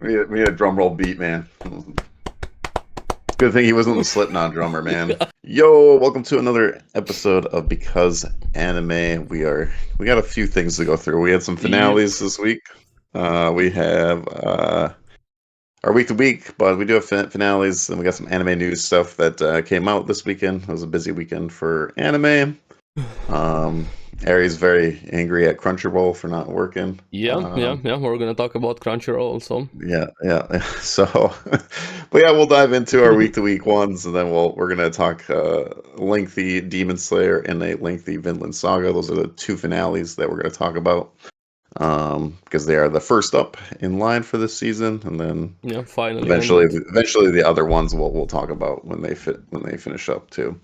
We had a drum roll beat, man. Good thing he wasn't the Slipknot drummer, man. Yo, welcome to another episode of Because Anime. We got a few things to go through. We had some finales this week. We have our week to week, but we do have finales, and we got some anime news stuff that came out this weekend. It was a busy weekend for anime. Ari's very angry at Crunchyroll for not working. Yeah. We're gonna talk about Crunchyroll also. Yeah. So, but yeah, we'll dive into our week to week ones, and then we're gonna talk lengthy Demon Slayer and a lengthy Vinland Saga. Those are the two finales that we're gonna talk about, because they are the first up in line for this season, and then finally, eventually the other ones we'll talk about when they finish up too.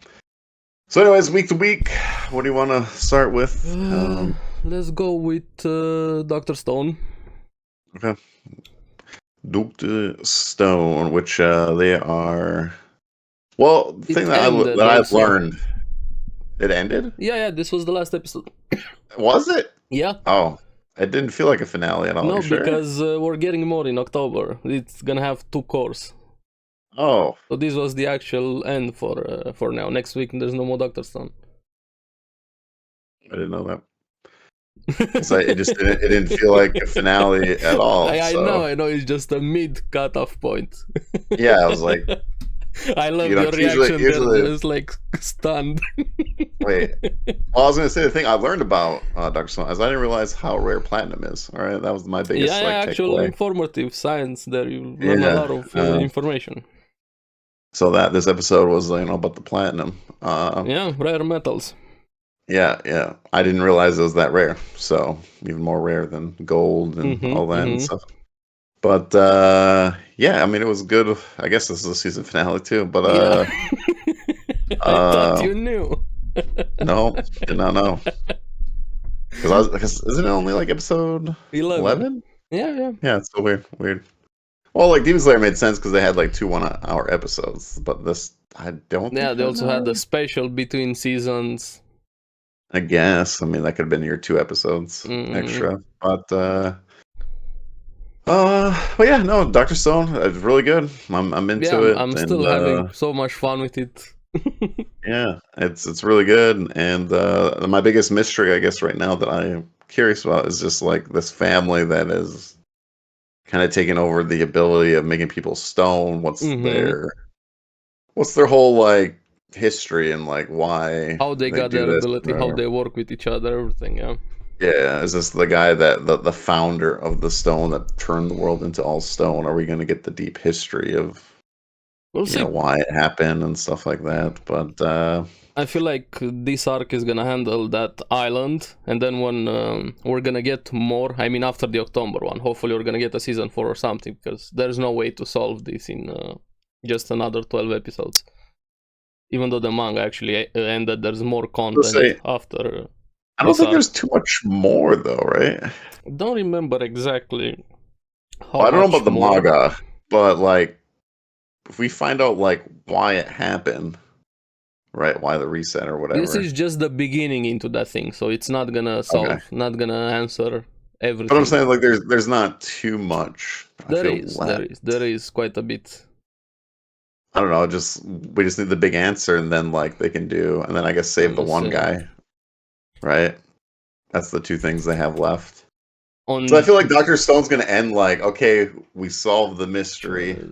So anyways, week to week, what do you want to start with? Let's go with Dr. Stone. Okay. Dr. Stone, which they are... Well, the thing that I've learned... It ended? Yeah, this was the last episode. Was it? Yeah. Oh, it didn't feel like a finale at all. No, sure? Because we're getting more in October. It's gonna have 2 cores. Oh. So this was the actual end for now. Next week there's no more Dr. Stone. I didn't know that. It didn't feel like a finale at all. I know. It's just a mid cutoff point. Yeah, I was like, I love your reaction. Usually... They're just like stunned. Wait. Well, I was gonna say the thing I learned about Dr. Stone is I didn't realize how rare platinum is. All right, that was my biggest. Actual informative science. There you learn a lot of information. So that this episode was about the platinum. Rare metals. Yeah. I didn't realize it was that rare. So even more rare than gold and all that and stuff. But I mean, it was good. I guess this is a season finale too. But I thought you knew. No, did not know. Because isn't it only like episode 11? Yeah. It's so weird. Well, like Demon Slayer made sense because they had like 2 1-hour episodes, but this I don't. Yeah, they also had the special between seasons. I guess. I mean, that could have been your 2 episodes extra, but yeah, no, Dr. Stone is really good. I'm into it. I'm still having so much fun with it. Yeah, it's really good, and my biggest mystery, I guess, right now that I'm curious about is just like this family that is kind of taking over the ability of making people stone. What's their whole like history and like why how they got their ability, how they work with each other, everything. Yeah, is this the guy that the founder of the stone that turned the world into all stone? Are we going to get the deep history of why it happened and stuff like that? But I feel like this arc is gonna handle that island, and then when we're gonna get more, I mean after the October one, hopefully we're gonna get a season 4 or something, because there's no way to solve this in just another 12 episodes. Even though the manga actually ended, there's more content after. I don't think there's too much more though, right? I don't remember exactly how I don't know about the more. manga, but like if we find out like why it happened, right? Why the reset or whatever. This is just the beginning into that thing, so it's not gonna solve, not gonna answer everything. But I'm saying like there's not too much. There is quite a bit. I don't know. We just need the big answer, and then like they can do, and then I guess save the one guy, right? That's the 2 things they have left. So I feel like Dr. Stone's gonna end like, okay, we solved the mystery.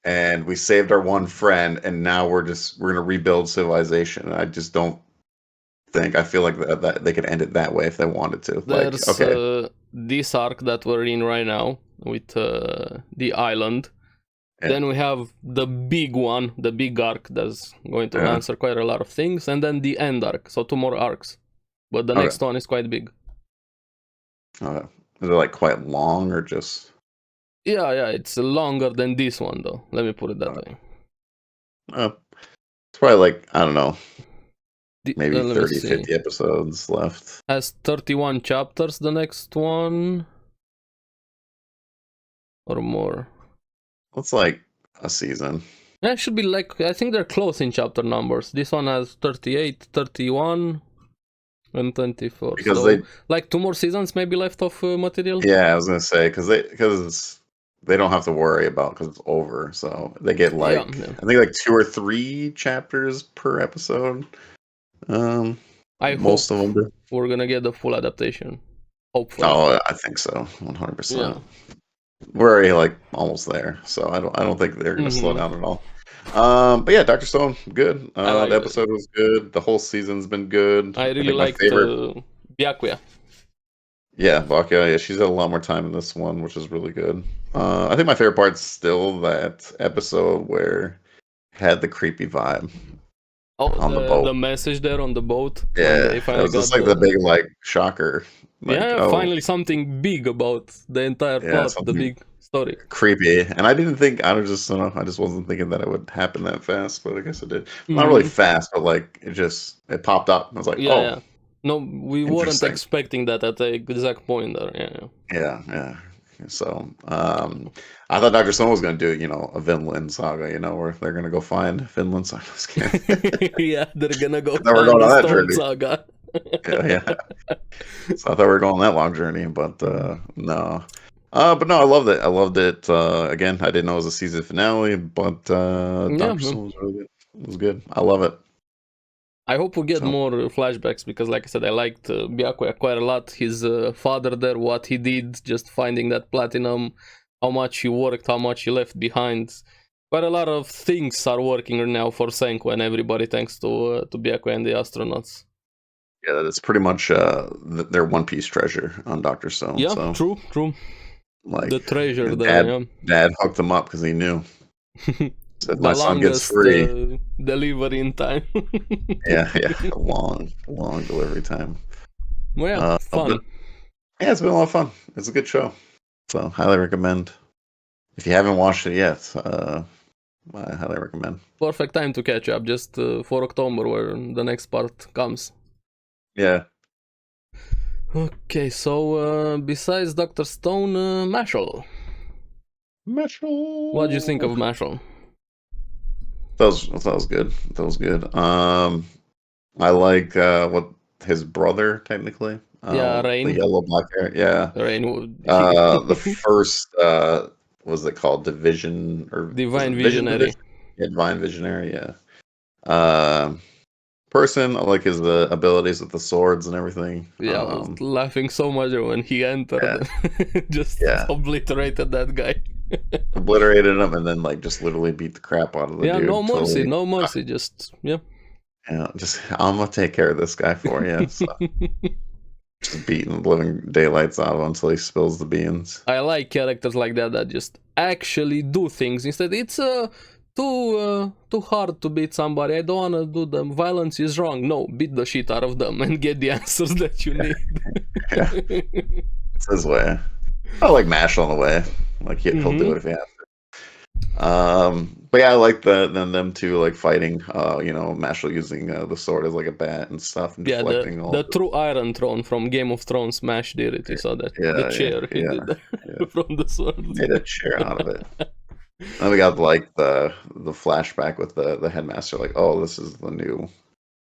And we saved our one friend, and now we're gonna rebuild civilization. I just don't think. I feel like that they could end it that way if they wanted to. There's this arc that we're in right now with the island. Yeah. Then we have the big one, the big arc that's going to answer quite a lot of things, and then the end arc. So 2 more arcs, but the next one is quite big. Is it like quite long or just? Yeah, it's longer than this one, though. Let me put it that way. It's probably like, I don't know, maybe 30, 50 episodes left. Has 31 chapters, the next one. Or more. It's like a season. Yeah, it should be like, I think they're close in chapter numbers. This one has 38, 31. And 24. Because so, they, like 2 more seasons maybe left of material? yeah, I was gonna say because they don't have to worry about because it's over. So they get like I think like 2 or 3 chapters per episode. I Most hope of them do. we're gonna get the full adaptation. Hopefully. Oh, I think so, 100%. Yeah. We're already like almost there, so I don't think they're gonna slow down at all. But yeah, Dr. Stone, good. I The episode was good. The whole season's been good. I really think my liked favorite. Byakuya. Yeah, Bakia. Yeah, she's had a lot more time in this one, which is really good. I think my favorite part's still that episode where had the creepy vibe. Oh, on the boat. The message there on the boat. Yeah, it was just like the big like shocker. Like, yeah, finally something big about the entire plot, the big story. Creepy, and I didn't think I just wasn't thinking that it would happen that fast, but I guess it did. Not really fast, but like it popped up. I was like, yeah. No, we weren't expecting that at the exact point there. Yeah. So, I thought Dr. Stone was going to do, a Vinland Saga, where they're going to go find Vinland Saga. Yeah, they're going to go find the Stone Saga. yeah. So I thought we were going on that long journey, but no. But no, I loved it. I loved it. Again, I didn't know it was a season finale, but Dr. Stone was really good. It was good. I love it. I hope we get more flashbacks because, like I said, I liked Byakuya quite a lot. His father there, what he did, just finding that platinum, how much he worked, how much he left behind. Quite a lot of things are working now for Senko and everybody, thanks to Byakuya and the astronauts. Yeah, that's pretty much their One Piece treasure on Dr. Stone. Yeah, so. True. Like the treasure there, Dad hooked him up because he knew. Said my son gets free. Delivery in time. yeah, long delivery time. Well, yeah, fun. Yeah, it's been a lot of fun. It's a good show, so highly recommend. If you haven't watched it yet, I highly recommend. Perfect time to catch up, just for October where the next part comes. Yeah. Okay, so besides Dr. Stone, MASHLE. What do you think of MASHLE? That was good. That was good. I like what his brother technically. Rain. The yellow black hair. Yeah. Rain. The first was it called Division or Divine Visionary? Divine Visionary. Yeah. Person. I like his abilities with the swords and everything. Yeah, I was laughing so much when he entered. Just obliterated that guy. Obliterated him and then like just literally beat the crap out of the dude. No mercy, just just I'm gonna take care of this guy for you. So. Just beating the living daylights out of him until he spills the beans. I like characters like that just actually do things. Instead, it's too hard to beat somebody. I don't wanna do them. Violence is wrong. No, beat the shit out of them and get the answers that you need. Yeah. It's his way. I like MASHLE in a way. Like he'll do it if he has to. But yeah, I like them two like fighting. MASHLE using the sword as like a bat and stuff. And deflecting the true Iron Throne from Game of Thrones Smash did it. You saw that? The chair he did from the sword. Made a chair out of it. And we got like the flashback with the headmaster. Like, oh, this is the new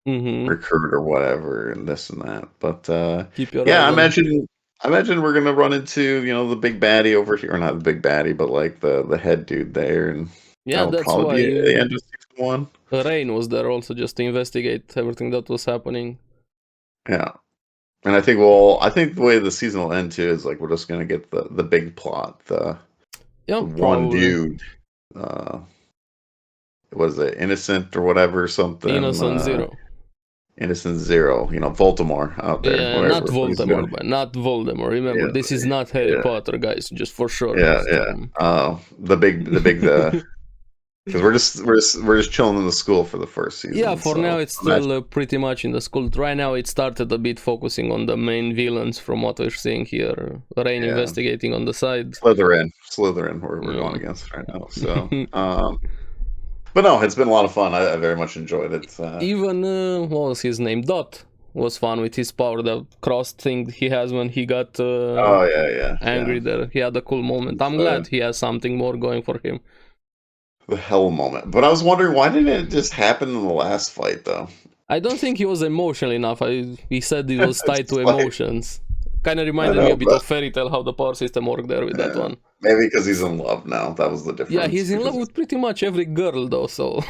recruit or whatever, and this and that. But I imagine we're gonna run into the big baddie over here, or not the big baddie, but like the head dude there, and that's probably why the end of season 1. Rain was there also just to investigate everything that was happening. Yeah, and I think the way the season will end too is like we're just gonna get the big plot. The one dude, was it Innocent or whatever something? Innocent Zero. Innocent Zero, Voldemort out there. Yeah, not Voldemort, but not Voldemort. Remember, this is not Harry Potter, guys. Just for sure. The big because we're just chilling in the school for the first season. Yeah, for now it's still pretty much in the school. Right now it started a bit focusing on the main villains from what we're seeing here. Rain investigating on the side. Slytherin, we're going against right now. So. But no, it's been a lot of fun. I very much enjoyed it. Even, what was his name? Dot was fun with his power, the cross thing he has when he got angry there. He had a cool moment. I'm glad he has something more going for him. The hell moment. But I was wondering, why didn't it just happen in the last fight, though? I don't think he was emotional enough. He said it was tied to like, emotions. Kind of reminded me a bit of Fairy Tail, how the power system worked there with that one. Maybe because he's in love now. That was the difference. Yeah, he's in love with pretty much every girl, though. So.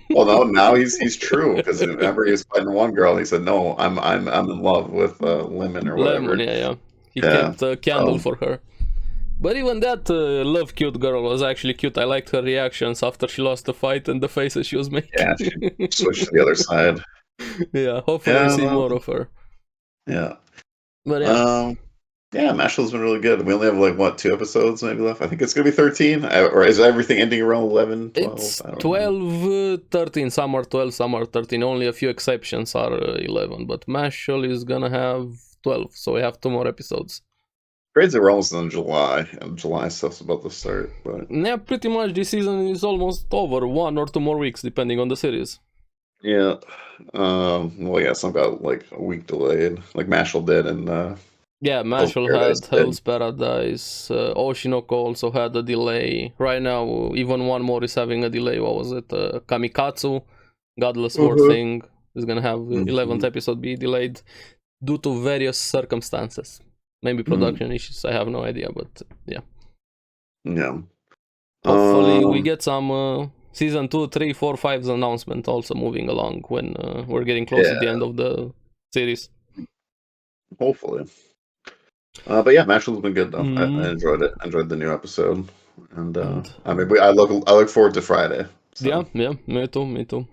Well, no, now he's true, because remember he was fighting one girl. And he said, "No, I'm in love with Lemon or whatever." Lemon, yeah. He kept a candle for her. But even that love cute girl was actually cute. I liked her reactions after she lost the fight and the faces she was making. Yeah, she switched to the other side. Yeah, hopefully we'll see more of her. Yeah. But yeah. Yeah, MASHLE's been really good. We only have like, what, 2 episodes maybe left? I think it's going to be 13. Or is everything ending around 11, 12? It's 12, 13. Some are 12, some are 13. Only a few exceptions are 11. But MASHLE is going to have 12. So we have 2 more episodes. Crazy, we're almost in July. And July stuff's about to start. But yeah, pretty much this season is almost over. 1 or 2 more weeks, depending on the series. Yeah. Well, yeah, some got like a week delayed. Like MASHLE did, and yeah, MASHLE had Hell's Paradise. Oshinoko also had a delay. Right now, even one more is having a delay. What was it? Kamikatsu, Godless War thing, is gonna have 11th episode be delayed due to various circumstances. Maybe production issues. I have no idea, but yeah. Yeah. Hopefully, we get some season 2, 3, 4, 5's announcement also moving along when we're getting close to the end of the series. Hopefully. But yeah, MASHLE's been good though. I enjoyed it. I enjoyed the new episode, and I mean, I look forward to Friday. So. Yeah, me too.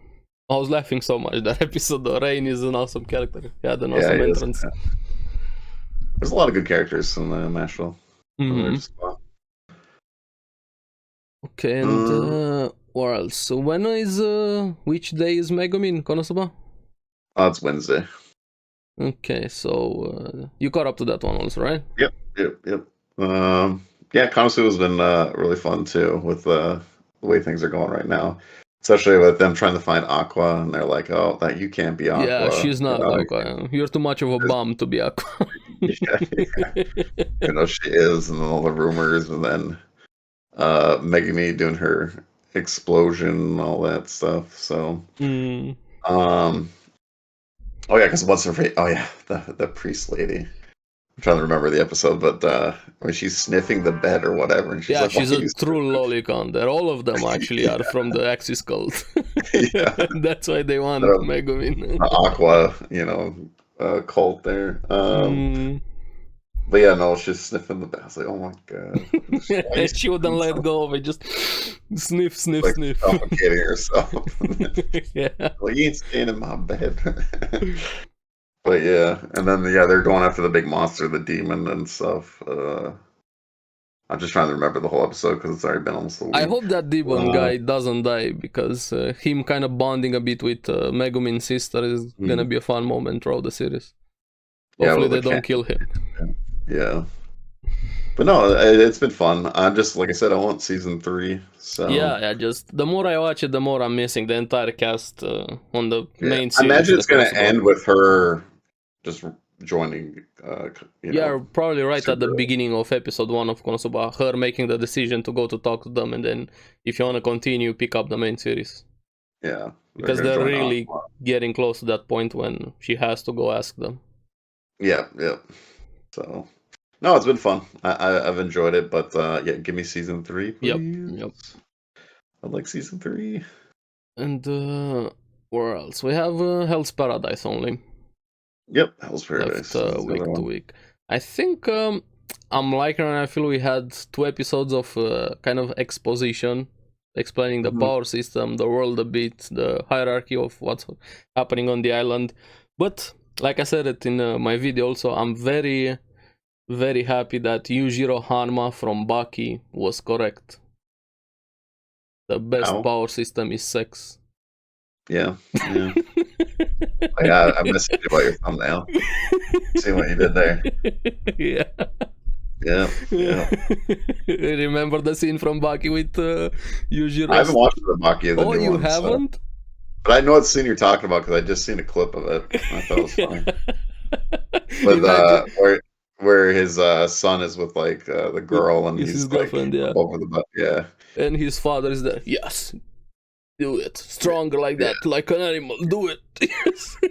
I was laughing so much that episode. Rain is an awesome character. He had an awesome entrance. There's a lot of good characters in MASHLE. Okay, and what else? So when is which day is Megumin, Konosuba? It's Wednesday. Okay, so you caught up to that one also, right? Yep. Yeah, Konosuba's been really fun too, with the way things are going right now. Especially with them trying to find Aqua, and they're like, "Oh, that you can't be Aqua." Yeah, she's not Aqua. You're too much of a bum to be Aqua. Yeah. You know, she is, and all the rumors, and then Megumin doing her explosion and all that stuff. So, oh yeah, because what's her face? Oh yeah, the priest lady. I'm trying to remember the episode, but when she's sniffing the bed or whatever, and she's like, she's a true lolicon. There, all of them actually are from the Axis cult. Yeah, that's why they want Megumin. Aqua, cult there. But yeah, no, she's sniffing the bed. I was like, oh my god. She wouldn't let go of it, just sniff, like, sniff. Suffocating herself. Yeah. Like, you ain't staying in my bed. But yeah, and then they're going after the big monster, the demon and stuff. I'm just trying to remember the whole episode because it's already been almost a week. I hope that demon guy doesn't die, because him kind of bonding a bit with Megumin's sister is gonna be a fun moment throughout the series. Hopefully they don't kill him. Yeah. But no, it's been fun. I'm just, like I said, I want season 3. So yeah, just the more I watch it, the more I'm missing the entire cast on the main series. I imagine it's gonna end with her just joining. Probably right at the beginning of episode 1 of Konosuba, her making the decision to go to talk to them, and then if you want to continue, pick up the main series. Yeah, because they're really getting close to that point when she has to go ask them. Yeah. So, no, it's been fun. I've enjoyed it, but give me season 3, please. Yep. I'd like season 3. And where else? We have Hell's Paradise only. Yep, Hell's Paradise. Week to week. I think I'm liking it. I feel we had 2 episodes of kind of exposition, explaining the power system, the world a bit, the hierarchy of what's happening on the island. But like I said it in my video also, I'm very, very happy that Yujiro Hanma from Baki was correct. The best power system is sex. Yeah. I messaged you about your thumbnail. See what you did there. Yeah. Remember the scene from Baki with Yujiro? I haven't watched the Baki. Oh, you haven't? So. But I know what scene you're talking about because I just seen a clip of it. I thought it was funny. But where his son is with like the girl and he's his girlfriend, over the butt. Yeah. And his father is there. Yes. Do it stronger like that, like an animal. Do it.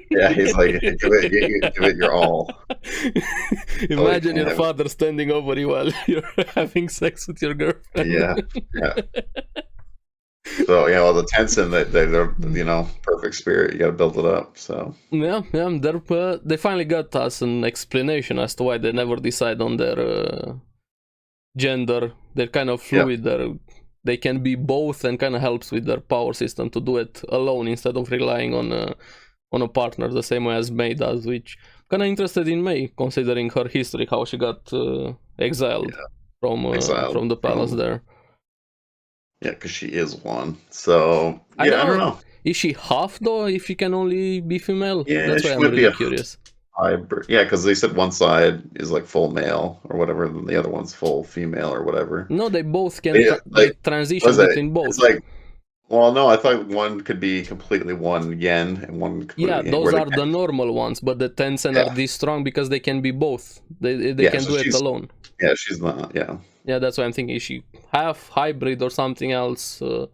Yeah, he's like, give it your all. Imagine your father standing over you while you're having sex with your girlfriend. Yeah. So yeah, well, the Tencent, they're perfect spirit. You got to build it up. So yeah, they finally got us an explanation as to why they never decide on their gender. They're kind of fluid. They can be both, and kind of helps with their power system to do it alone instead of relying on a partner, the same way as Mei does. Which kind of interested in Mei, considering her history, how she got exiled from the palace there. Yeah, because she is one. So I don't know. Is she half though? If she can only be female? Yeah, that's why I'm really curious. Yeah, because they said one side is like full male or whatever, and the other one's full female or whatever. No, they both can transition between both. It's like, well, no, I thought one could be completely one yen and one. Yeah, those are the normal ones, but the Tencent are this strong because they can be both. They can do it alone. Yeah, she's not. Yeah. Yeah, that's why I'm thinking, is she half hybrid or something else? I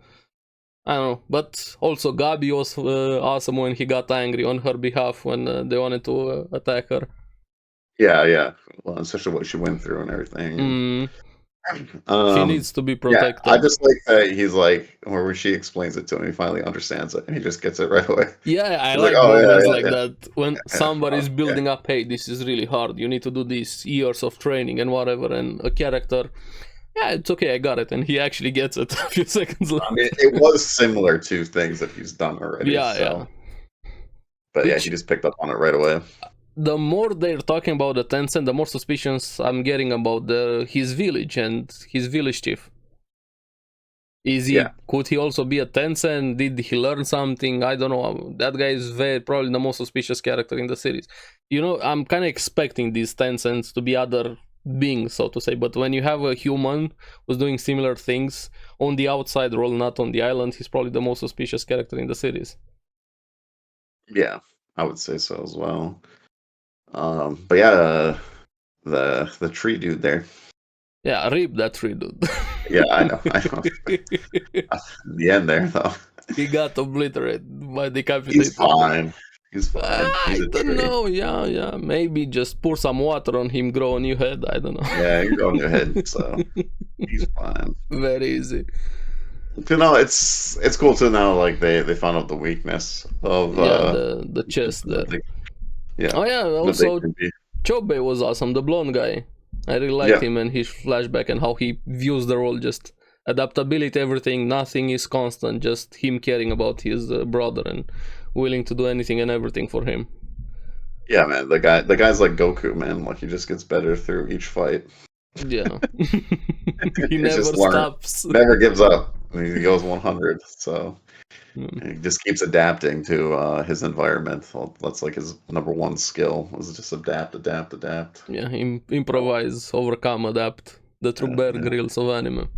don't know. But also, Gabi was awesome when he got angry on her behalf when they wanted to attack her. Yeah. Well, especially what she went through and everything. She needs to be protected. Yeah, I just like that he's like, where she explains it to him, he finally understands it, and he just gets it right away. Yeah, I like moments like that. When somebody's building up, hey, this is really hard, you need to do this, years of training and whatever, and a character, yeah, it's okay, I got it, and he actually gets it a few seconds later. I mean, it was similar to things that he's done already. Yeah. But yeah, he just picked up on it right away. The more they're talking about the Tencent, the more suspicions I'm getting about his village and his village chief. Could he also be a Tencent? Did he learn something? I don't know. That guy is probably the most suspicious character in the series. I'm kind of expecting these Tencents to be other beings, so to say. But when you have a human who's doing similar things on the outside role, not on the island, he's probably the most suspicious character in the series. Yeah, I would say so as well. But yeah, the tree dude there. Yeah, rip that tree dude. Yeah, I know. The end there, though. He got obliterated by decapitated. He's fine. I don't know. Yeah. Maybe just pour some water on him, grow a new head. I don't know. Yeah, you grow a new head, so he's fine. Very easy. It's cool to know, like, they found out the weakness of the chest there. Yeah. Oh yeah. Also, Chobei was awesome. The blonde guy. I really liked him and his flashback and how he views the role. Just adaptability, everything. Nothing is constant. Just him caring about his brother and willing to do anything and everything for him. Yeah, man. The guy's like Goku, man. Like, he just gets better through each fight. Yeah. He never stops. Never gives up. I mean, he goes 100. So he just keeps adapting to his environment. That's like his number one skill, is just adapt. Yeah, improvise, overcome, adapt. The true Bear Grylls of anime.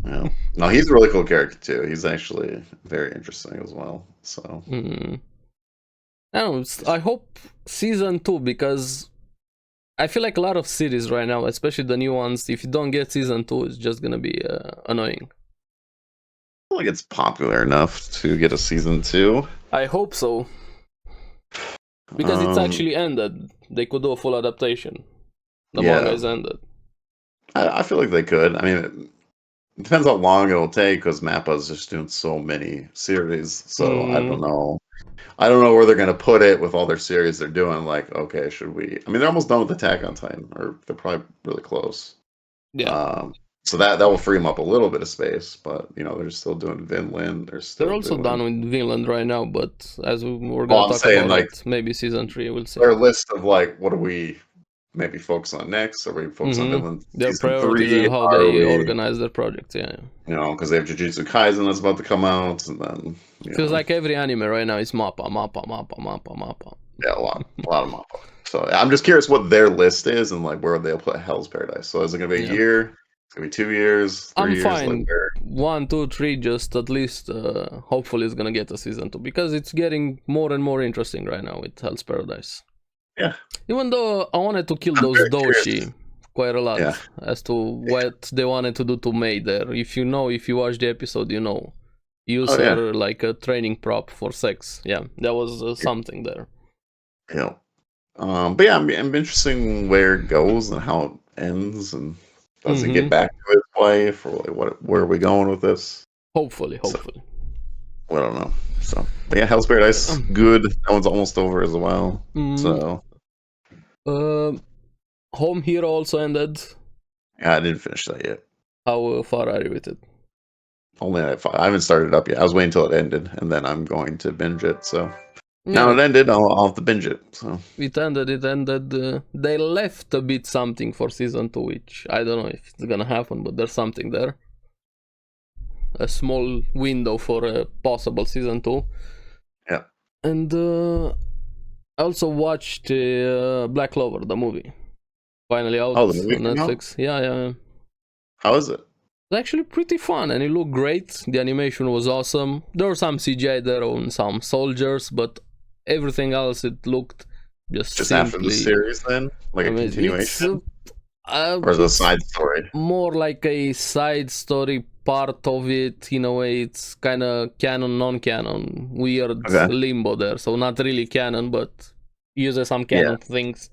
Yeah. No, he's a really cool character too. He's actually very interesting as well. So I hope season 2, because I feel like a lot of series right now, especially the new ones, if you don't get season 2, it's just gonna be annoying. I feel like it's popular enough to get a season 2. I hope so. Because it's actually ended. They could do a full adaptation. The manga is ended. I feel like they could. I mean, it depends how long it'll take, because Mappa's just doing so many series. So I don't know. I don't know where they're going to put it with all their series they're doing. Like, okay, should we? I mean, they're almost done with Attack on Titan, or they're probably really close. Yeah. So that will free them up a little bit of space, but they're still doing Vinland. They're also done with Vinland right now, but as we're going to talk about it, maybe season 3, we'll see. Their list of like, what do we maybe focus on next? Or we focus on Vinland? Their priorities and how they organize their projects, because they have Jujutsu Kaisen that's about to come out, and then feels like every anime right now is Mappa. Yeah, a lot of Mappa. So I'm just curious what their list is and like where they'll put Hell's Paradise. So is it gonna be a year? It's gonna be 2 years. 3 years? I'm fine. 1, 2, 3. Just at least, hopefully, it's gonna get a season 2, because it's getting more and more interesting right now with Hell's Paradise. Yeah. Even though I wanted to kill those Doshi quite a lot as to what they wanted to do to Mei there. If you watch the episode, use her like a training prop for sex. Yeah, that was something there. Yeah. But yeah, I'm interested where it goes and how it ends, and does it get back to his wife, or like where are we going with this? Hopefully. So, I don't know. So, but yeah, Hell's Paradise, good. That one's almost over as well. So, Home Hero also ended. Yeah, I didn't finish that yet. How far are you with it? Only I haven't started it up yet. I was waiting until it ended, and then I'm going to binge it. So now it ended, I'll have to binge it. So it ended. They left a bit something for season 2, which I don't know if it's gonna happen, but there's something there. A small window for a possible season 2. Yeah. And I also watched Black Clover, the movie. Finally out on Netflix. Yeah. How is it? It's actually pretty fun, and it looked great. The animation was awesome. There was some CGI there on some soldiers, but everything else, it looked just simply... after the series then? Like a continuation? Or is it a side story? More like a side story part of it. In a way, it's kind of canon, non-canon. Weird limbo there. So not really canon, but uses some canon things.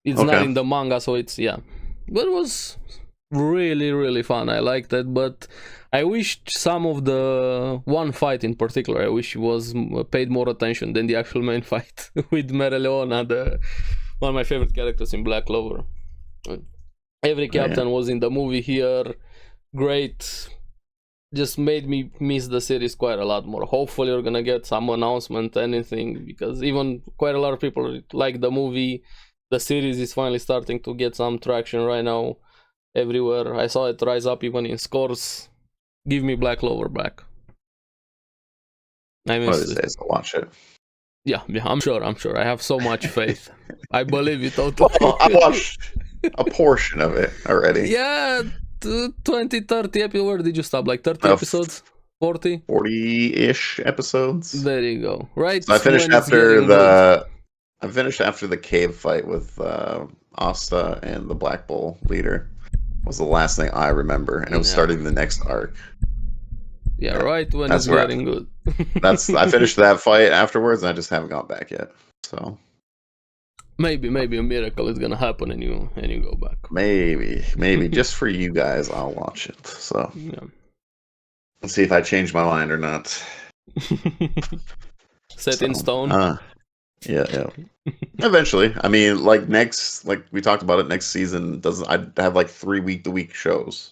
It's not in the manga, so it's, But it was really, really fun. I liked it, but I wished some of the one fight in particular, I wish was paid more attention than the actual main fight with Mereleona, one of my favorite characters in Black Clover. Every captain was in the movie here. Great. Just made me miss the series quite a lot more. Hopefully we're gonna get some announcement, anything, because even quite a lot of people like the movie. The series is finally starting to get some traction right now everywhere. I saw it rise up even in scores. Give me Black Clover back. I miss it. To watch it. Yeah, I'm sure. I have so much faith. I believe it totally. Well, I watched a portion of it already. Yeah, 20, 30 episodes. Where did you stop? Like 30 episodes? 40? 40-ish episodes. There you go. Right. So I finished after the cave fight with Asta and the Black Bull leader. Was the last thing I remember, and it was starting the next arc. Yeah, right when it's getting good. I finished that fight afterwards, and I just haven't gone back yet. So maybe a miracle is gonna happen, and you go back. Maybe just for you guys, I'll watch it. So let's see if I change my mind or not. Set in stone. Yeah. Eventually, I mean, like we talked about it. Next season I have like 3 week-to-week shows.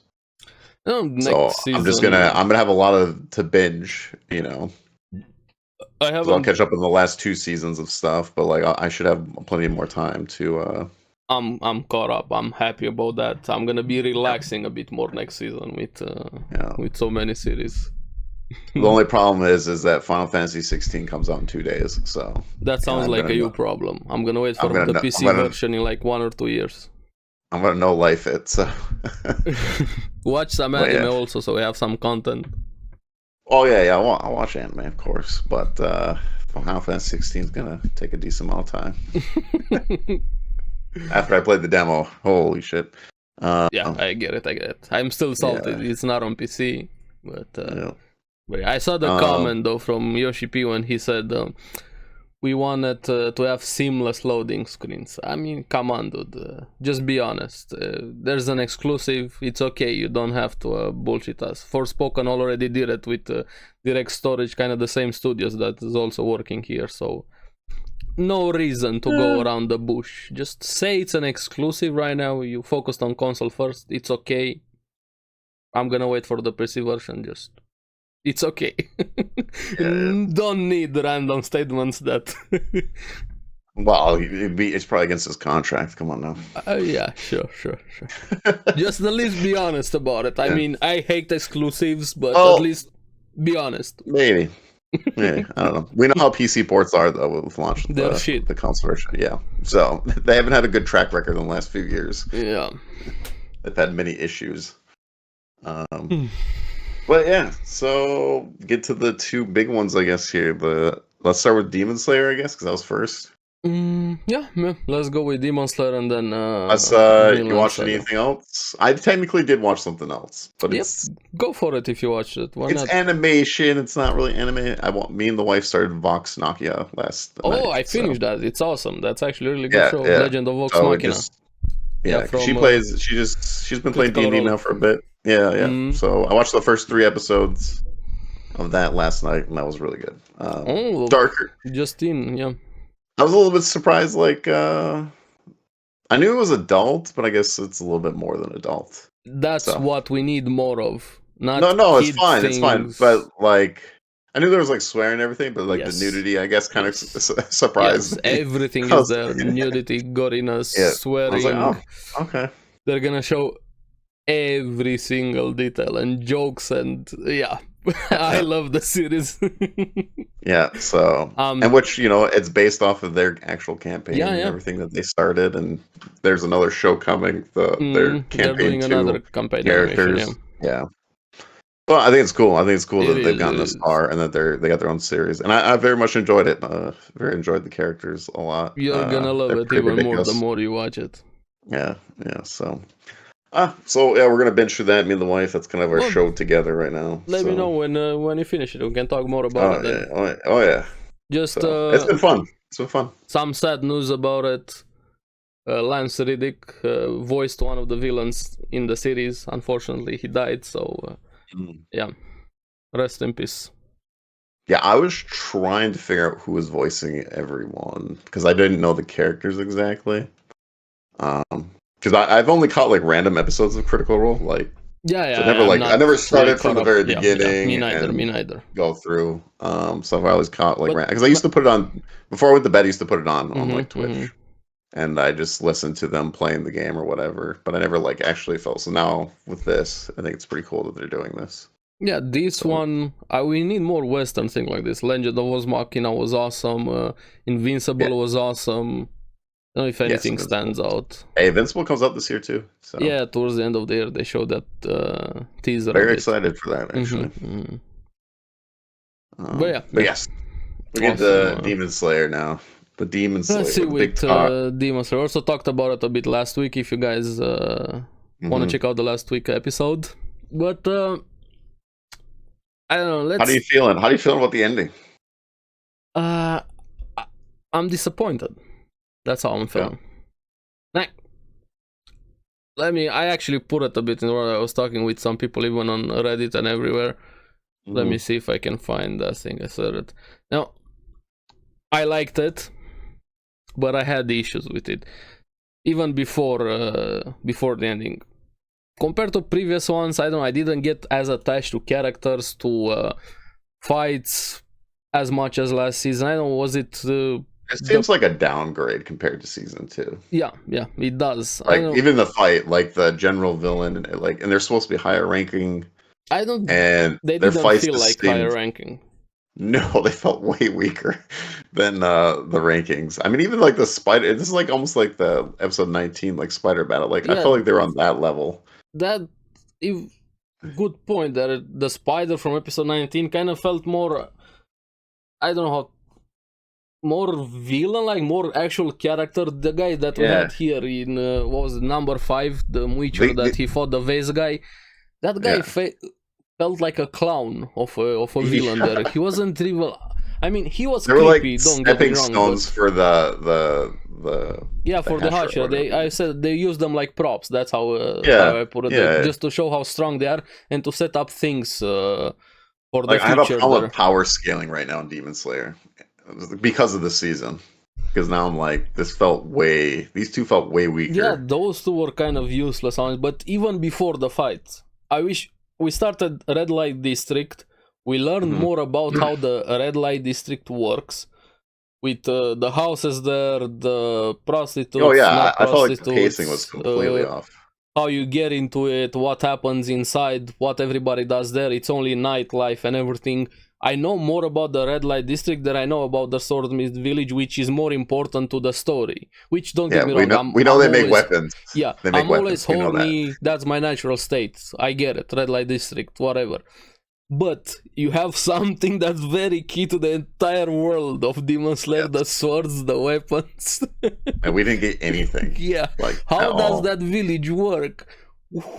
Season, I'm gonna have a lot to binge. I'll catch up in the last 2 seasons of stuff, but like I should have plenty more time to. I'm caught up. I'm happy about that. I'm gonna be relaxing a bit more next season with so many series. The only problem is that Final Fantasy 16 comes out in 2 days, so that sounds like a you problem. I'm gonna wait for the PC version in like 1 or 2 years. I'm gonna no life it, so watch some anime also, so we have some content. Oh yeah, I'll watch anime, of course, but Final Fantasy 16 is gonna take a decent amount of time. After I played the demo, holy shit! I get it. I'm still salted. It's not on PC, but I saw the comment though from Yoshi P when he said we wanted to have seamless loading screens. I mean, come on, dude. Just be honest. There's an exclusive. It's okay. You don't have to bullshit us. Forspoken already did it with direct storage, kind of the same studios that is also working here. So no reason to go around the bush. Just say it's an exclusive right now. You focused on console first. It's okay. I'm gonna wait for the PC version. It's okay. Don't need random statements that. Well, it's probably against his contract. Come on now. Yeah, sure. Just at least be honest about it. I mean, I hate exclusives, but at least be honest. Maybe. I don't know. We know how PC ports are though with launch the console version. Yeah, so they haven't had a good track record in the last few years. Yeah, they've had many issues. But yeah, so get to the 2 big ones, I guess. Here, let's start with Demon Slayer, I guess, because that was first. Yeah, let's go with Demon Slayer and then You Vinland watched Saga. anything else? I technically did watch something else, but Yep, go for it if you watched it. Why it's not? animation. It's not really anime. Me and the wife started Vox Machina last night. I finished that. It's awesome. That's actually a really good Yeah, show. yeah. Legend of Vox So we Machina. just yeah, 'cause From she's been playing Critical D&D Role. now for a bit. Yeah, yeah. Mm. So I watched the first 3 episodes of that last night, and that was really good. Darker. Justine, yeah. I was a little bit surprised. Like, I knew it was adult, but I guess it's a little bit more than adult. That's So. what we need more of. Not No, it's kid fine. things. It's fine. But like, I knew there was like swearing and everything, but like Yes. the nudity, I guess, kind Yes. of surprised me. Everything is there. Nudity, goriness, Yeah. swearing. I was like, oh, okay. They're gonna show every single detail and jokes, and yeah. I love the series. Yeah, so and which it's based off of their actual campaign and everything that they started, and there's another show coming. Their campaign doing another campaign characters. animation, yeah. Well, I think it's cool. I think it's cool that they've gotten this far and that they got their own series, and I very much enjoyed it. Very enjoyed the characters a lot. You're gonna love it even more the more you watch it. Yeah, yeah. So yeah, we're gonna binge through that. Me and the wife. That's kind of our show together right now. Let me know when you finish it. We can talk more about it. Yeah. Oh yeah. Just it's been fun. It's been fun. Some sad news about it. Lance Reddick voiced one of the villains in the series. Unfortunately, he died. So yeah, rest in peace. Yeah, I was trying to figure out who was voicing everyone because I didn't know the characters exactly. Because I've only caught like random episodes of Critical Role, like so I never started from the very beginning. Me neither. Go through. So I always caught like because I used to put it on before I went to bed. I used to put it on like Twitch, and I just listened to them playing the game or whatever. But I never like actually felt. So now with this, I think it's pretty cool that they're doing this. Yeah, this one we need more Western thing like this. Legend of Vox Machina was awesome. Invincible was awesome. I don't know if anything stands out. Hey, Invincible comes out this year too. So. Yeah, towards the end of the year they showed that teaser. Very excited for that, actually. But yes, we get the Demon Slayer now. The Demon Slayer. Let's see with Demon Slayer. Also talked about it a bit last week. If you guys want to check out the last week episode, but I don't know. How do you feeling? How do you feeling about the ending? I'm disappointed. That's how I'm feeling. Like, I actually put it a bit in where I was talking with some people, even on Reddit and everywhere. Let me see if I can find that thing I said it. Now, I liked it, but I had issues with it, even before the ending. Compared to previous ones, I didn't get as attached to characters, to fights as much as last season. I don't know, was it? It seems like a downgrade compared to season 2. Yeah, it does. Like even the fight, like the general villain, and they're supposed to be higher ranking. I don't. And they didn't feel like higher ranking. No, they felt way weaker than the rankings. I mean, even like the spider. This is like almost like the episode 19, like spider battle. Like I felt like they were on that level. Good point. That the spider from episode 19 kind of felt more. I don't know how. More villain, like more actual character. The guy that we had here in what was it, number 5, the Witcher that he fought the vase guy. That guy felt like a clown of a villain there. He wasn't even. I mean, he was creepy. Like don't get me wrong. Stones for the for the Hasher. I said they use them like props. That's how I put it. Just to show how strong they are and to set up things for the future. I have a problem with power scaling right now in Demon Slayer. Because of the season, because now I'm like, these two felt way weaker. Yeah, those two were kind of useless, but even before the fight, I wish we started Red Light District. We learned more about how the Red Light District works with the houses there, the prostitutes. Oh yeah, I felt like the pacing was completely off. How you get into it, what happens inside, what everybody does there. It's only nightlife and everything. I know more about the Red Light District than I know about the Swordsmith Village, which is more important to the story. Which, don't get me wrong, we know they make weapons. Yeah, I'm always horny. That's my natural state. I get it. Red Light District, whatever. But you have something that's very key to the entire world of Demon Slayer, the swords, the weapons. And we didn't get anything. Yeah. Like, how does that village work?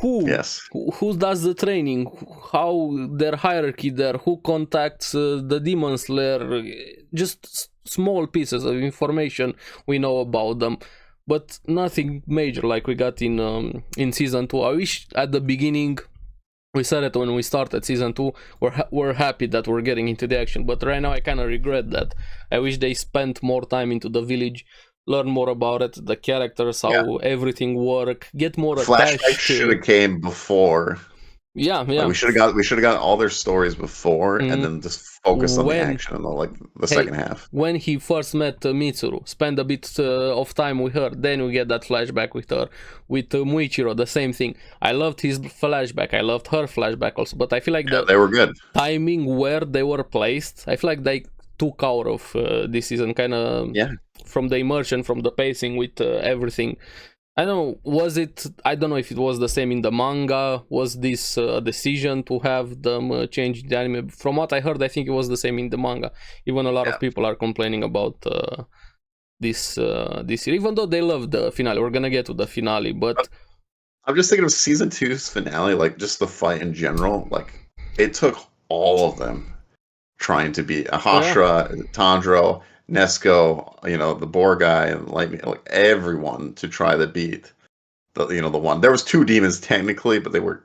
Who does the training? How their hierarchy there? Who contacts the Demon Slayer? Just small pieces of information we know about them, but nothing major like we got in season 2. I wish at the beginning, we said it when we started season 2, we're happy that we're getting into the action, but right now I kind of regret that. I wish they spent more time into the village, learn more about it, the characters, how everything work, get more attached. Flashback should have came before. Yeah. Like we should have got all their stories before, and then just focus on the action in the second half. When he first met Mitsuru, spend a bit of time with her, then we get that flashback with her. With Muichiro, the same thing. I loved his flashback, I loved her flashback also, but I feel like they were good. Timing where they were placed, I feel like they took out of this season, kind of from the immersion, from the pacing with everything. I don't know, I don't know if it was the same in the manga. Was this a decision to have them change the anime? From what I heard, I think it was the same in the manga. Even a lot of people are complaining about this year, even though they love the finale. We're gonna get to the finale, but I'm just thinking of season 2's finale, like just the fight in general. Like it took all of them trying to beat Hashira, Tanjiro, Nesco, the boar guy, and like everyone to try to beat the one. There was 2 demons technically, but they were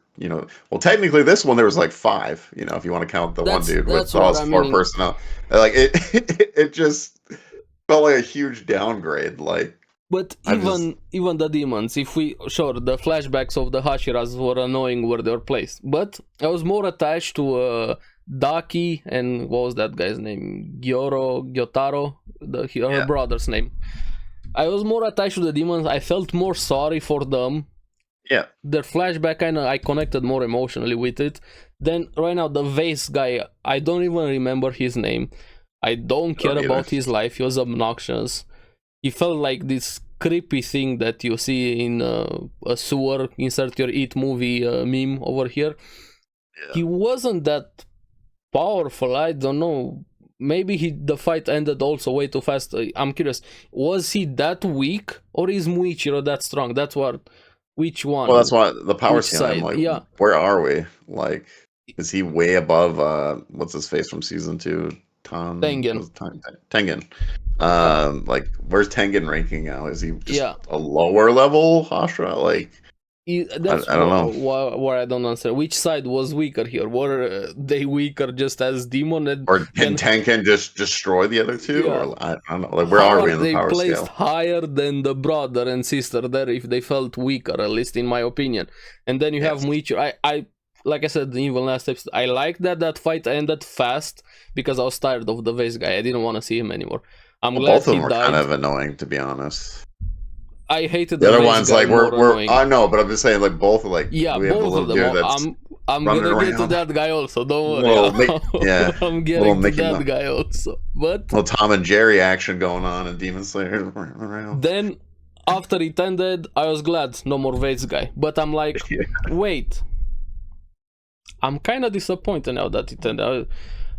technically this one there was like 5. If you want to count the one dude with all his 4 personnel, like it just felt like a huge downgrade. Like, but even the demons, if we the flashbacks of the Hashiras were annoying where they were placed, but I was more attached to Daki and what was that guy's name? Gyotaro, her brother's name. I was more attached to the demons. I felt more sorry for them. Yeah. Their flashback I connected more emotionally with it. Then right now the vase guy, I don't even remember his name. I don't care about his life. He was obnoxious. He felt like this creepy thing that you see in a sewer, insert your It movie meme over here. Yeah. He wasn't that powerful. I don't know. Maybe the fight ended also way too fast. I'm curious. Was he that weak, or is Muichiro that strong? That's what. Which one? Well, that's why the power scale. I'm like, where are we? Like, is he way above? What's his face from season 2? Tengen. Like, where's Tengen ranking now? Is he just a lower level Hashira? Like, that's I don't know where I don't answer. Which side was weaker here? Were they weaker just as demon? Or can Tengen just destroy the other 2? Yeah. Or I don't know. Like, where are we in the power scale? They placed higher than the brother and sister there if they felt weaker, at least in my opinion. And then you have Muichiro. I like I said in the last episode, I like that fight ended fast because I was tired of the vase guy. I didn't want to see him anymore. I'm glad both of them he were died. Kind of annoying, to be honest. I hated the other ones. Like I know, but I'm just saying, like both are like we have both of them. I'm gonna get to that guy also. Don't worry. I'm getting to that guy also. But Tom and Jerry action going on in Demon Slayer. Then after it ended, I was glad no more Vates guy. But I'm like, wait. I'm kind of disappointed now that it ended.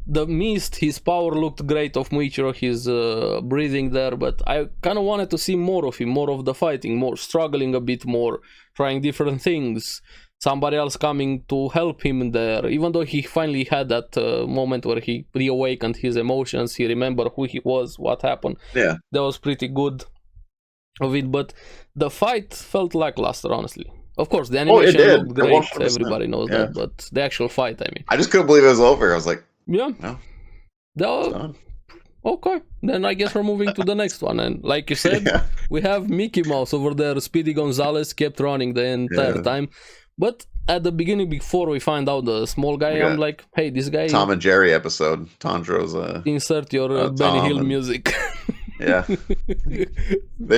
The mist, his power looked great of Muichiro, his breathing there, but I kind of wanted to see more of him, more of the fighting, more struggling a bit more, trying different things, somebody else coming to help him there, even though he finally had that moment where he reawakened his emotions, he remembered who he was, what happened. Yeah. That was pretty good of it, but the fight felt lackluster, honestly. Of course, the animation looked great, 100%. Everybody knows that, but the actual fight, I mean. I just couldn't believe it was over. I was like, yeah. No. Okay. Then I guess we're moving to the next one. And like you said, we have Mickey Mouse over there. Speedy Gonzales kept running the entire time. But at the beginning, before we find out the small guy, I'm like, hey, this guy... Tom and Jerry episode. Tanjiro's... insert your Benny Hill music. Yeah.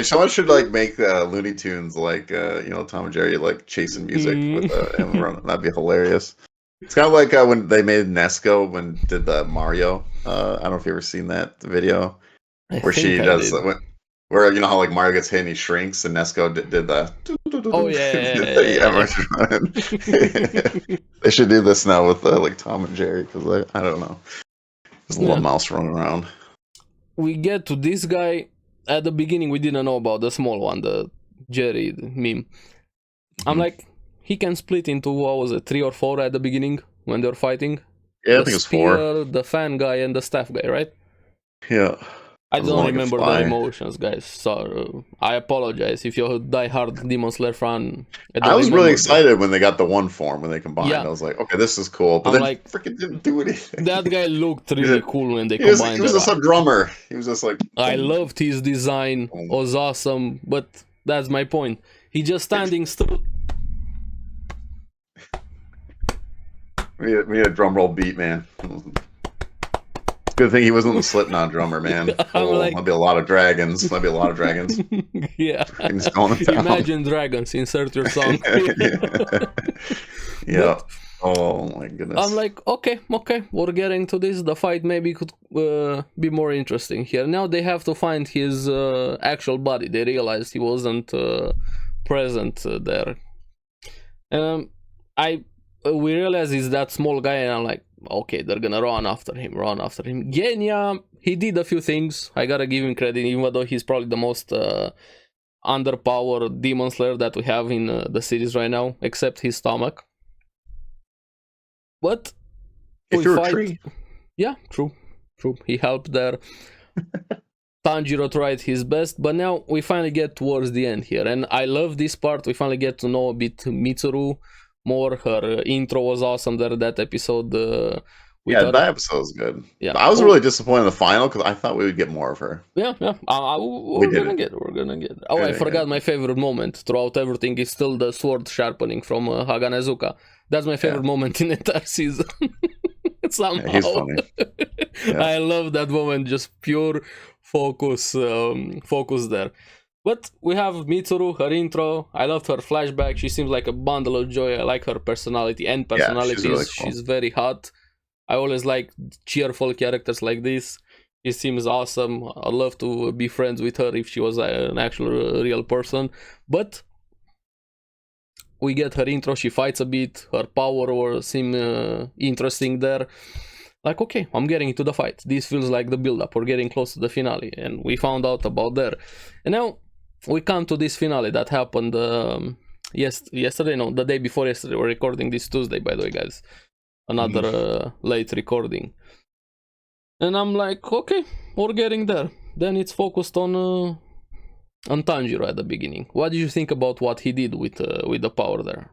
Someone should make Looney Tunes Tom and Jerry chasing music with him running. That'd be hilarious. It's kind of like when they made Nesco when did the Mario. I don't know if you ever seen that video where she does Where you know how like Mario gets hit and he shrinks, and Nesco did the. Oh yeah. They should do this now with like Tom and Jerry because I don't know. There's a little mouse running around. We get to this guy at the beginning. We didn't know about the small one, the Jerry meme. I'm like, he can split into what was it, 3 or 4 at the beginning when they're fighting. Yeah, the I think it's spear, 4. The fan guy and the staff guy, right? Yeah. I don't remember the emotions, guys. So I apologize if you're a die-hard Demon Slayer fan. I was really excited when they got the one form when they combined. Yeah. I was like, okay, this is cool. But then like, freaking didn't do anything. That guy looked really cool when they combined. He was just a drummer. He was just like. I loved his design. It was awesome. But that's my point. He just standing still. We need a drum roll beat, man. Good thing he wasn't the Slipknot drummer, man. Might be a lot of dragons. Yeah. Imagine dragons. Insert your song. Yeah. Oh my goodness. I'm like, okay. We're getting to this. The fight maybe could be more interesting here. Now they have to find his actual body. They realized he wasn't present there. We realize he's that small guy, and I'm like, okay, they're gonna run after him. Genya, he did a few things. I gotta give him credit, even though he's probably the most underpowered Demon Slayer that we have in the series right now, except his stomach. But we fight. Yeah, true. He helped there. Tanjiro tried his best, but now we finally get towards the end here, and I love this part. We finally get to know a bit Mitsuru more. Her intro was awesome there, that episode. That episode was good. Yeah, I was really disappointed in the final because I thought we would get more of her. Yeah. We're gonna get. Oh, I forgot my favorite moment throughout everything is still the sword sharpening from Haganezuka. That's my favorite moment in the entire season. Somehow. Yeah, he's funny. Yeah. I love that moment, just pure focus there. But we have Mitsuru, her intro. I loved her flashback. She seems like a bundle of joy. I like her personality and personalities. Yeah, she's very hot. I always like cheerful characters like this. She seems awesome. I'd love to be friends with her if she was an actual real person. But we get her intro. She fights a bit. Her power seems interesting there. Like, okay, I'm getting into the fight. This feels like the build-up. We're getting close to the finale. And we found out about there. And now we come to this finale that happened yesterday. No, the day before yesterday. We're recording this Tuesday, by the way, guys. Another late recording. And I'm like, okay, we're getting there. Then it's focused on Tanjiro at the beginning. What did you think about what he did with the power there?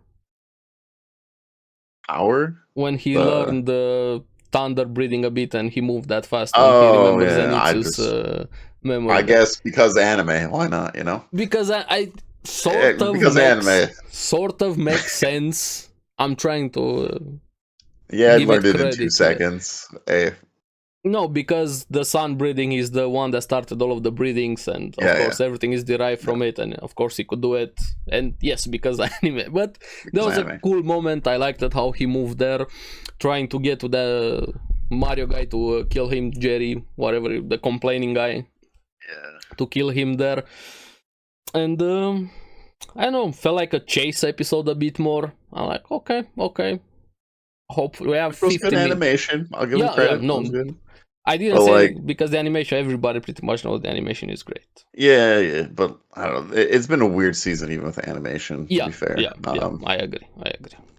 Power? When he learned the thunder breathing a bit and he moved that fast. He remembers Zenitsu's memory. I guess because anime. Why not, you know? Because I sort of makes sense. I'm trying to... Yeah, I learned it in 2 seconds. Hey. No, because the sun breathing is the one that started all of the breathings, and of course everything is derived from it, and of course he could do it. And yes, because anime. But that was a cool moment. I liked it how he moved there, trying to get to the Mario guy to kill him, Jerry, whatever, the complaining guy, to kill him there. And I don't know, felt like a chase episode a bit more. I'm like, okay. Hope we have 50 good animation. I'll give him credit. No, I didn't say because the animation, everybody pretty much knows the animation is great. Yeah, but I don't know. It's been a weird season even with the animation, to be fair. Yeah, I agree.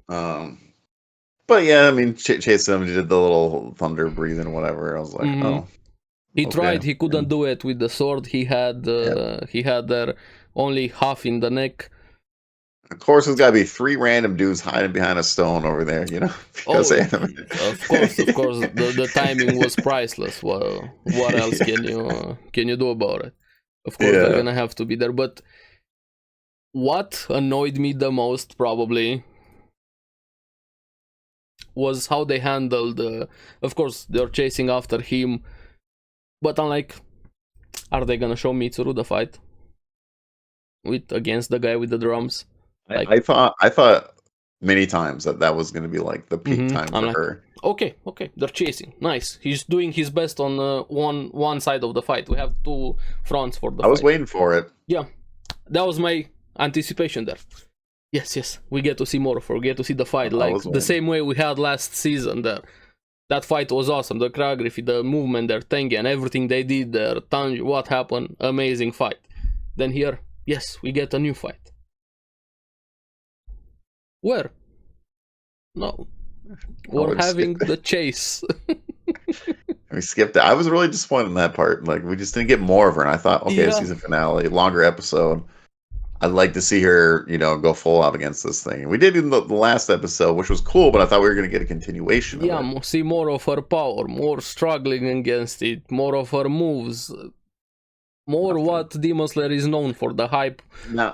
But yeah, I mean, Chase him, he did the little thunder breathing or whatever. I was like, oh. He tried, he couldn't do it with the sword he had. He had there only half in the neck. Of course, there's got to be 3 random dudes hiding behind a stone over there, you know? Because anime. Of course, the timing was priceless. Well, what else can you do about it? Of course, they're gonna have to be there. But what annoyed me the most, probably, was how they handled. Of course, they're chasing after him, but I'm like, are they gonna show Mitsuru the fight against the guy with the drums? Like, I thought many times that was going to be like the peak time for her. Okay, they're chasing. Nice. He's doing his best on one side of the fight. We have two fronts for the fight. I was waiting for it. Yeah, that was my anticipation there. Yes, we get to see more of her. We get to see the fight, like the same way we had last season there. That fight was awesome. The choreography, the movement there, Tengen, everything they did there, Tanji, what happened, amazing fight. Then here, yes, we get a new fight. Where? No. We're having the chase. We skipped it. I was really disappointed in that part. Like, we just didn't get more of her. And I thought, okay, season finale, longer episode. I'd like to see her, go full out against this thing. We did in the last episode, which was cool, but I thought we were going to get a continuation of it. See more of her power, more struggling against it, more of her moves, more what Demon Slayer is known for, the hype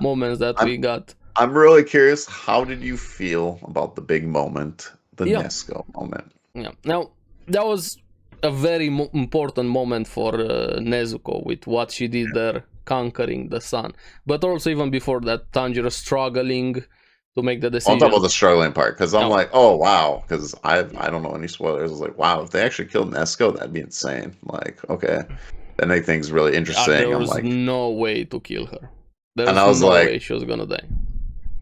moments that we got. I'm really curious, how did you feel about the big moment, the Nezuko moment? Yeah. Now, that was a very important moment for Nezuko with what she did there, conquering the sun. But also even before that, Tanjiro struggling to make the decision. I'll talk about the struggling part, because I'm like, oh, wow, because I don't know any spoilers. I was like, wow, if they actually killed Nezuko, that'd be insane. Like, okay. That makes things really interesting. There was no way to kill her. There was no like, way she was gonna die.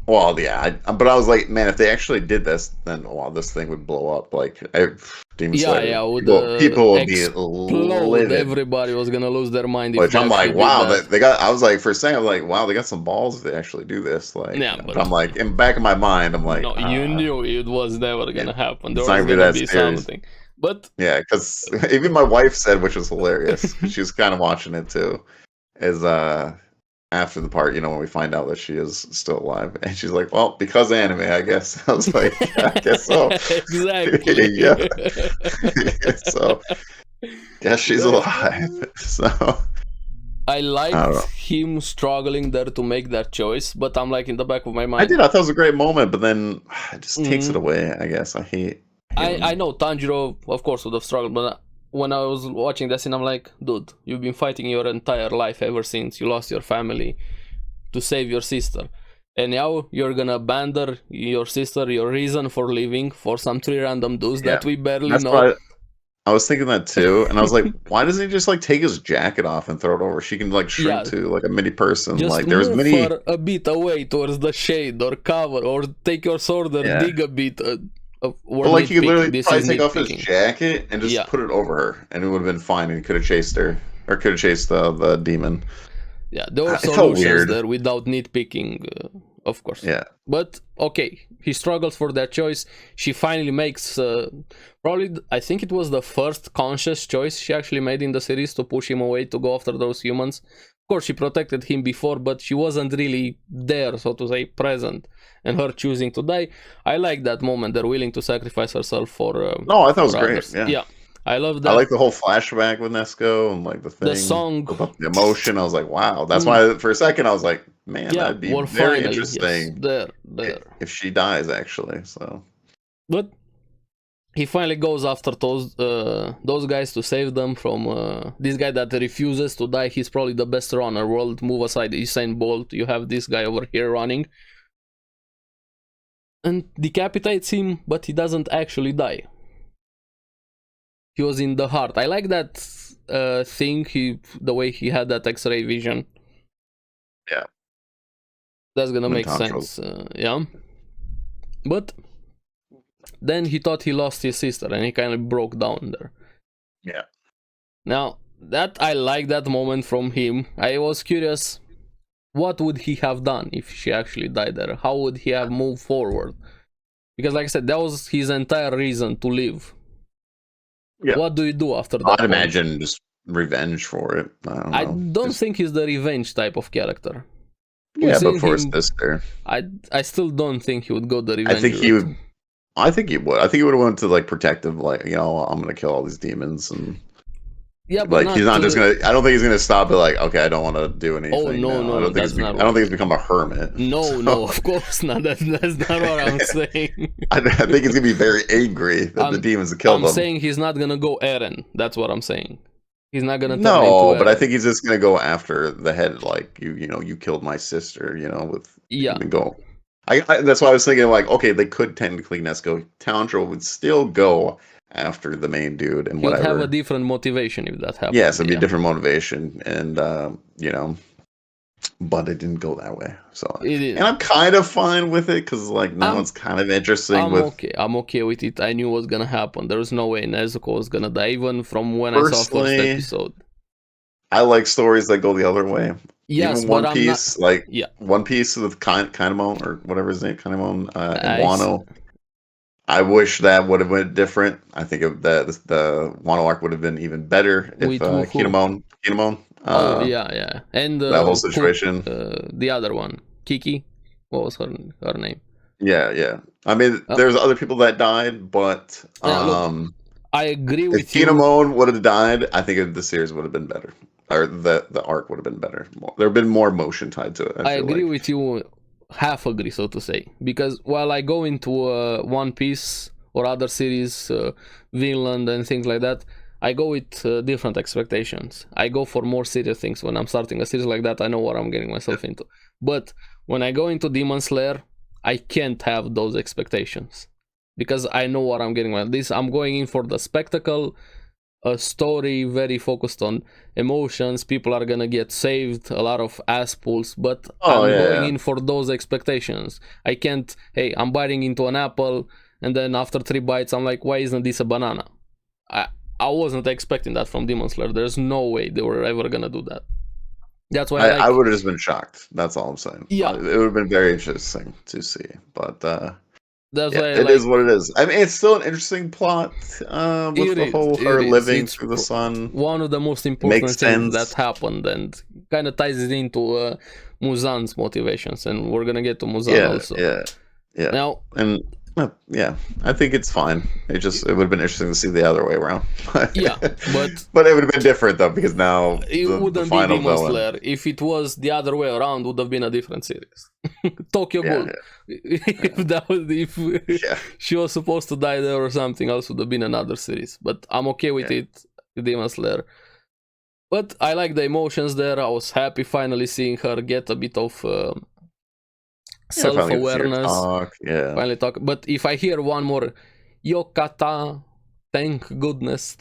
Well, yeah, but I was like, man, if they actually did this, then this thing would blow up. Like, Demon Slayer, people would be livid. Everybody was gonna lose their mind. Which I'm like, wow, they got. I was like, for a second, I'm like, wow, they got some balls if they actually do this. Like, but I'm like, in the back of my mind, I'm like, no, you knew it was never gonna happen. There was gonna be something. But yeah, because even my wife said, which was hilarious, she was kind of watching it too, is after the part, when we find out that she is still alive, and she's like, well, because anime, I guess. I was like, yeah, I guess so. Exactly. Yeah. So, yeah, she's alive. So I liked him struggling there to make that choice, but I'm like, in the back of my mind, I thought it was a great moment, but then it just takes it away, I guess. I know Tanjiro, of course, would have struggled, but when I was watching that scene, I'm like, dude, you've been fighting your entire life ever since you lost your family to save your sister. And now you're gonna abandon your sister, your reason for living, for some 3 random dudes that we barely know. I was thinking that too, and I was like, why doesn't he just take his jacket off and throw it over? She can shrink to a mini person. Just there's move many her a bit away towards the shade or cover, or take your sword and dig a bit. But he could literally probably take off his jacket and just put it over her, and it would have been fine, and he could have chased her, or could have chased the demon. Yeah, there were solutions there without nitpicking, of course. Yeah. But, okay, he struggles for that choice. She finally makes, probably, I think it was the first conscious choice she actually made in the series to push him away to go after those humans. Of course, she protected him before, but she wasn't really there, so to say, present. And her choosing to die, I like that moment. They're willing to sacrifice herself for. No, I thought it was great. Yeah, I love that. I like the whole flashback with Nezuko and the thing, the song, the emotion. I was like, wow. That's why for a second I was like, man, that'd be very interesting. There. If she dies, actually. So, but he finally goes after those guys to save them from this guy that refuses to die. He's probably the best runner world. Move aside Usain Bolt. You have this guy over here running. And decapitates him, but he doesn't actually die. He was in the heart. I like that thing, the way he had that X-ray vision. Yeah. That's gonna make sense, yeah. But then he thought he lost his sister, and he kind of broke down there. Yeah. Now, I like that moment from him. I was curious, what would he have done if she actually died there? How would he have moved forward? Because like I said, that was his entire reason to live. Yeah. What do you do after that? I'd imagine just revenge for it. I don't think he's the revenge type of character. Yeah, but for his sister. I still don't think he would go the revenge I think he would. I think he would have went to protective, I'm gonna kill all these demons and. Yeah, but he's not just gonna. I don't think he's gonna stop it. Okay, I don't want to do anything. Oh no, I don't think he's become a hermit. No, of course not. That's not what I'm saying. I think he's gonna be very angry that the demons have killed him. I'm saying he's not gonna go Eren. That's what I'm saying. He's not gonna. No, but I think he's just gonna go after the head. You killed my sister. With yeah. Go. That's why I was thinking, like, okay, they could technically Nesco. Tanjiro would still go after the main dude and He would whatever. have a different motivation if that happened. Yes, it'd be a different motivation, and but it didn't go that way. So, and I'm kind of fine with it because like now it's kind of interesting. I'm okay with it. I knew what's gonna happen. There was no way Nezuko was gonna die, even from when I saw first episode. I like stories that go the other way. Yes, even One Piece, One Piece with Kinemon or whatever his name, Kinemon and Wano. I wish that would have went different. I think the Wano arc would have been even better if Kinemon. And that whole situation. The other one, Kiki, what was her name? Yeah. I mean, there's other people that died, but look, I agree with you. If Kinemon would have died, I think the series would have been better. Or the arc would have been better. There would have been more emotion tied to it. I agree with you, half agree, so to say. Because while I go into One Piece or other series, Vinland and things like that, I go with different expectations. I go for more serious things. When I'm starting a series like that, I know what I'm getting myself into. But when I go into Demon Slayer, I can't have those expectations. Because I know what I'm getting. I'm going in for the spectacle, a story very focused on emotions. People are gonna get saved, a lot of ass pulls, but I'm going in for those expectations. I can't, hey, I'm biting into an apple, and then after 3 bites, I'm like, why isn't this a banana? I wasn't expecting that from Demon Slayer. There's no way they were ever gonna do that. That's why I would have just been shocked. That's all I'm saying. Yeah, it would have been very interesting to see, but that's why it is what it is. I mean, it's still an interesting plot with the whole her living through the sun. One of the most important things that happened, and kind of ties it into Muzan's motivations, and we're gonna get to Muzan also. Yeah. Now, I think it's fine. It would have been interesting to see the other way around. But it would have been different though, because now it wouldn't be Demon Slayer. If it was the other way around, it would have been a different series. Tokyo Ghoul. If she was supposed to die there or something else, would have been another series. But I'm okay with it, Demon Slayer. But I like the emotions there. I was happy finally seeing her get a bit of self-awareness. Finally talk. But if I hear one more Yokata, thank goodness.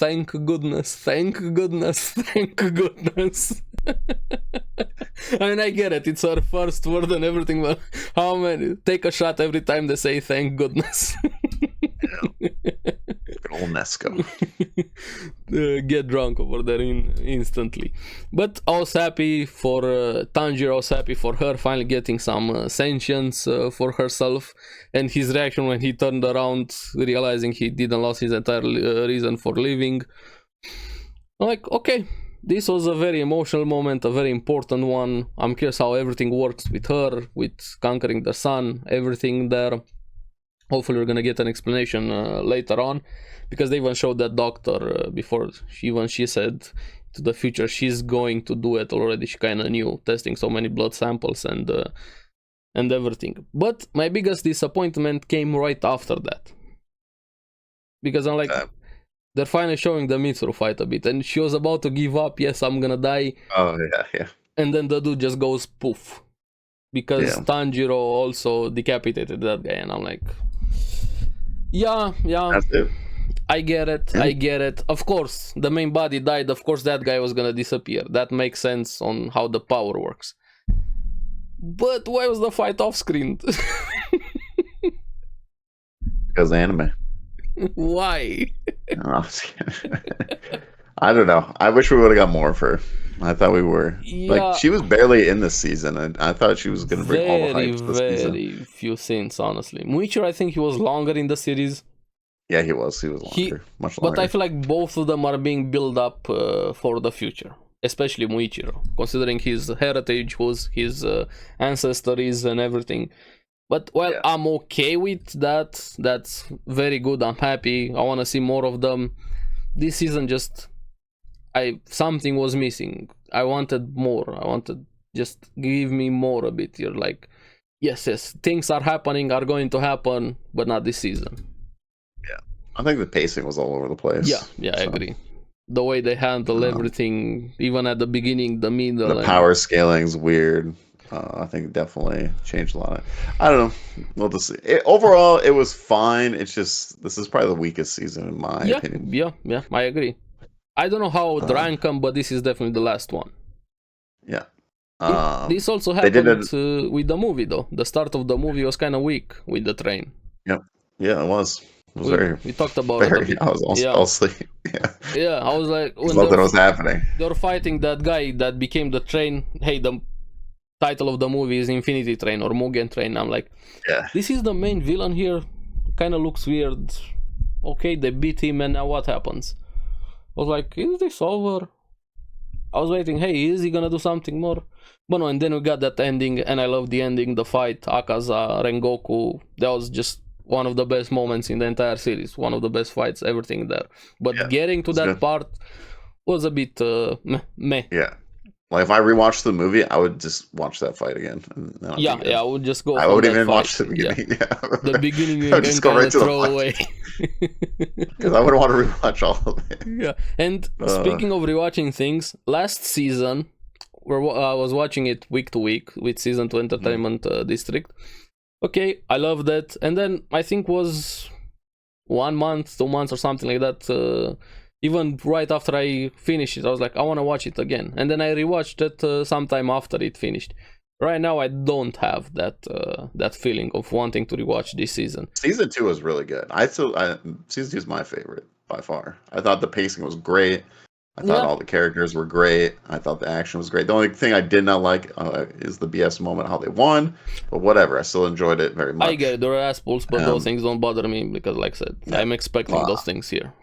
I mean, I get it, it's her first word and everything, but how many? Take a shot every time they say thank goodness. Old Nesco. Get drunk over there instantly. But I was happy for Tanjiro. I was happy for her finally getting some sentience for herself, and his reaction when he turned around, realizing he didn't lose his entire reason for living. I'm like, okay, this was a very emotional moment, a very important one. I'm curious how everything works with her, with conquering the sun, everything there. Hopefully we're gonna get an explanation later on, because they even showed that doctor before. She said to the future she's going to do it already. She kind of knew, testing so many blood samples and everything. But my biggest disappointment came right after that, because I'm like, they're finally showing the Mitsuru fight a bit, and she was about to give up. Yes, I'm gonna die. Oh yeah. And then the dude just goes poof, because Tanjiro also decapitated that guy, and I'm like, yeah. That's it. I get it. Of course, the main body died. Of course, that guy was gonna disappear. That makes sense on how the power works. But why was the fight off screen? Because anime. Why? I don't know. I wish we would have got more of her. I thought we were. Like, she was barely in this season, and I thought she was going to bring all the hype to this season. Very few scenes, honestly. Muichiro, I think he was longer in the series. Yeah, he was. He was longer. Much longer. But I feel like both of them are being built up for the future. Especially Muichiro, considering his heritage, his ancestries and everything. But, well, I'm okay with that. That's very good. I'm happy. I want to see more of them. This season something was missing. I wanted more. I wanted, just give me more a bit. You're like, yes, things are going to happen, but not this season. Yeah. I think the pacing was all over the place. Yeah, I agree. The way they handle everything, even at the beginning, the middle. The power scaling's weird. I think definitely changed a lot. I don't know. We'll just see. Overall, it was fine. It's just this is probably the weakest season in my opinion. Yeah, I agree. I don't know how it rank them, but this is definitely the last one. Yeah. This also happened with the movie, though. The start of the movie was kind of weak with the train. Yep. Yeah, it was. We talked about it a bit. I was also asleep. Yeah, I was like, when nothing was happening. They were fighting that guy that became the train. Hey, the title of the movie is Infinity Train or Mugen Train. I'm like, this is the main villain here. Kind of looks weird. Okay, they beat him, and now what happens? I was like, is this over? I was waiting, hey, is he gonna do something more? But no, and then we got that ending, and I love the ending, the fight, Akaza, Rengoku. That was just one of the best moments in the entire series. One of the best fights, everything there. But getting to that part was a bit meh. Yeah. Like if I rewatched the movie, I would just watch that fight again. Yeah, I would just go. I wouldn't even watch the beginning. Yeah. The beginning you can kind of throw away. Because I wouldn't want to rewatch all of it. Yeah, and speaking of rewatching things, last season, where I was watching it week to week with Season 2 Entertainment District. Okay, I loved that, and then I think was 1 month, 2 months, or something like that. Even right after I finished it, I was like, I want to watch it again. And then I rewatched it sometime after it finished. Right now, I don't have that feeling of wanting to rewatch this season. Season 2 was really good. Season 2 is my favorite by far. I thought the pacing was great. I thought all the characters were great. I thought the action was great. The only thing I did not like is the BS moment, how they won. But whatever, I still enjoyed it very much. I get it, there are ass pulls, but those things don't bother me because, like I said, I'm expecting those things here.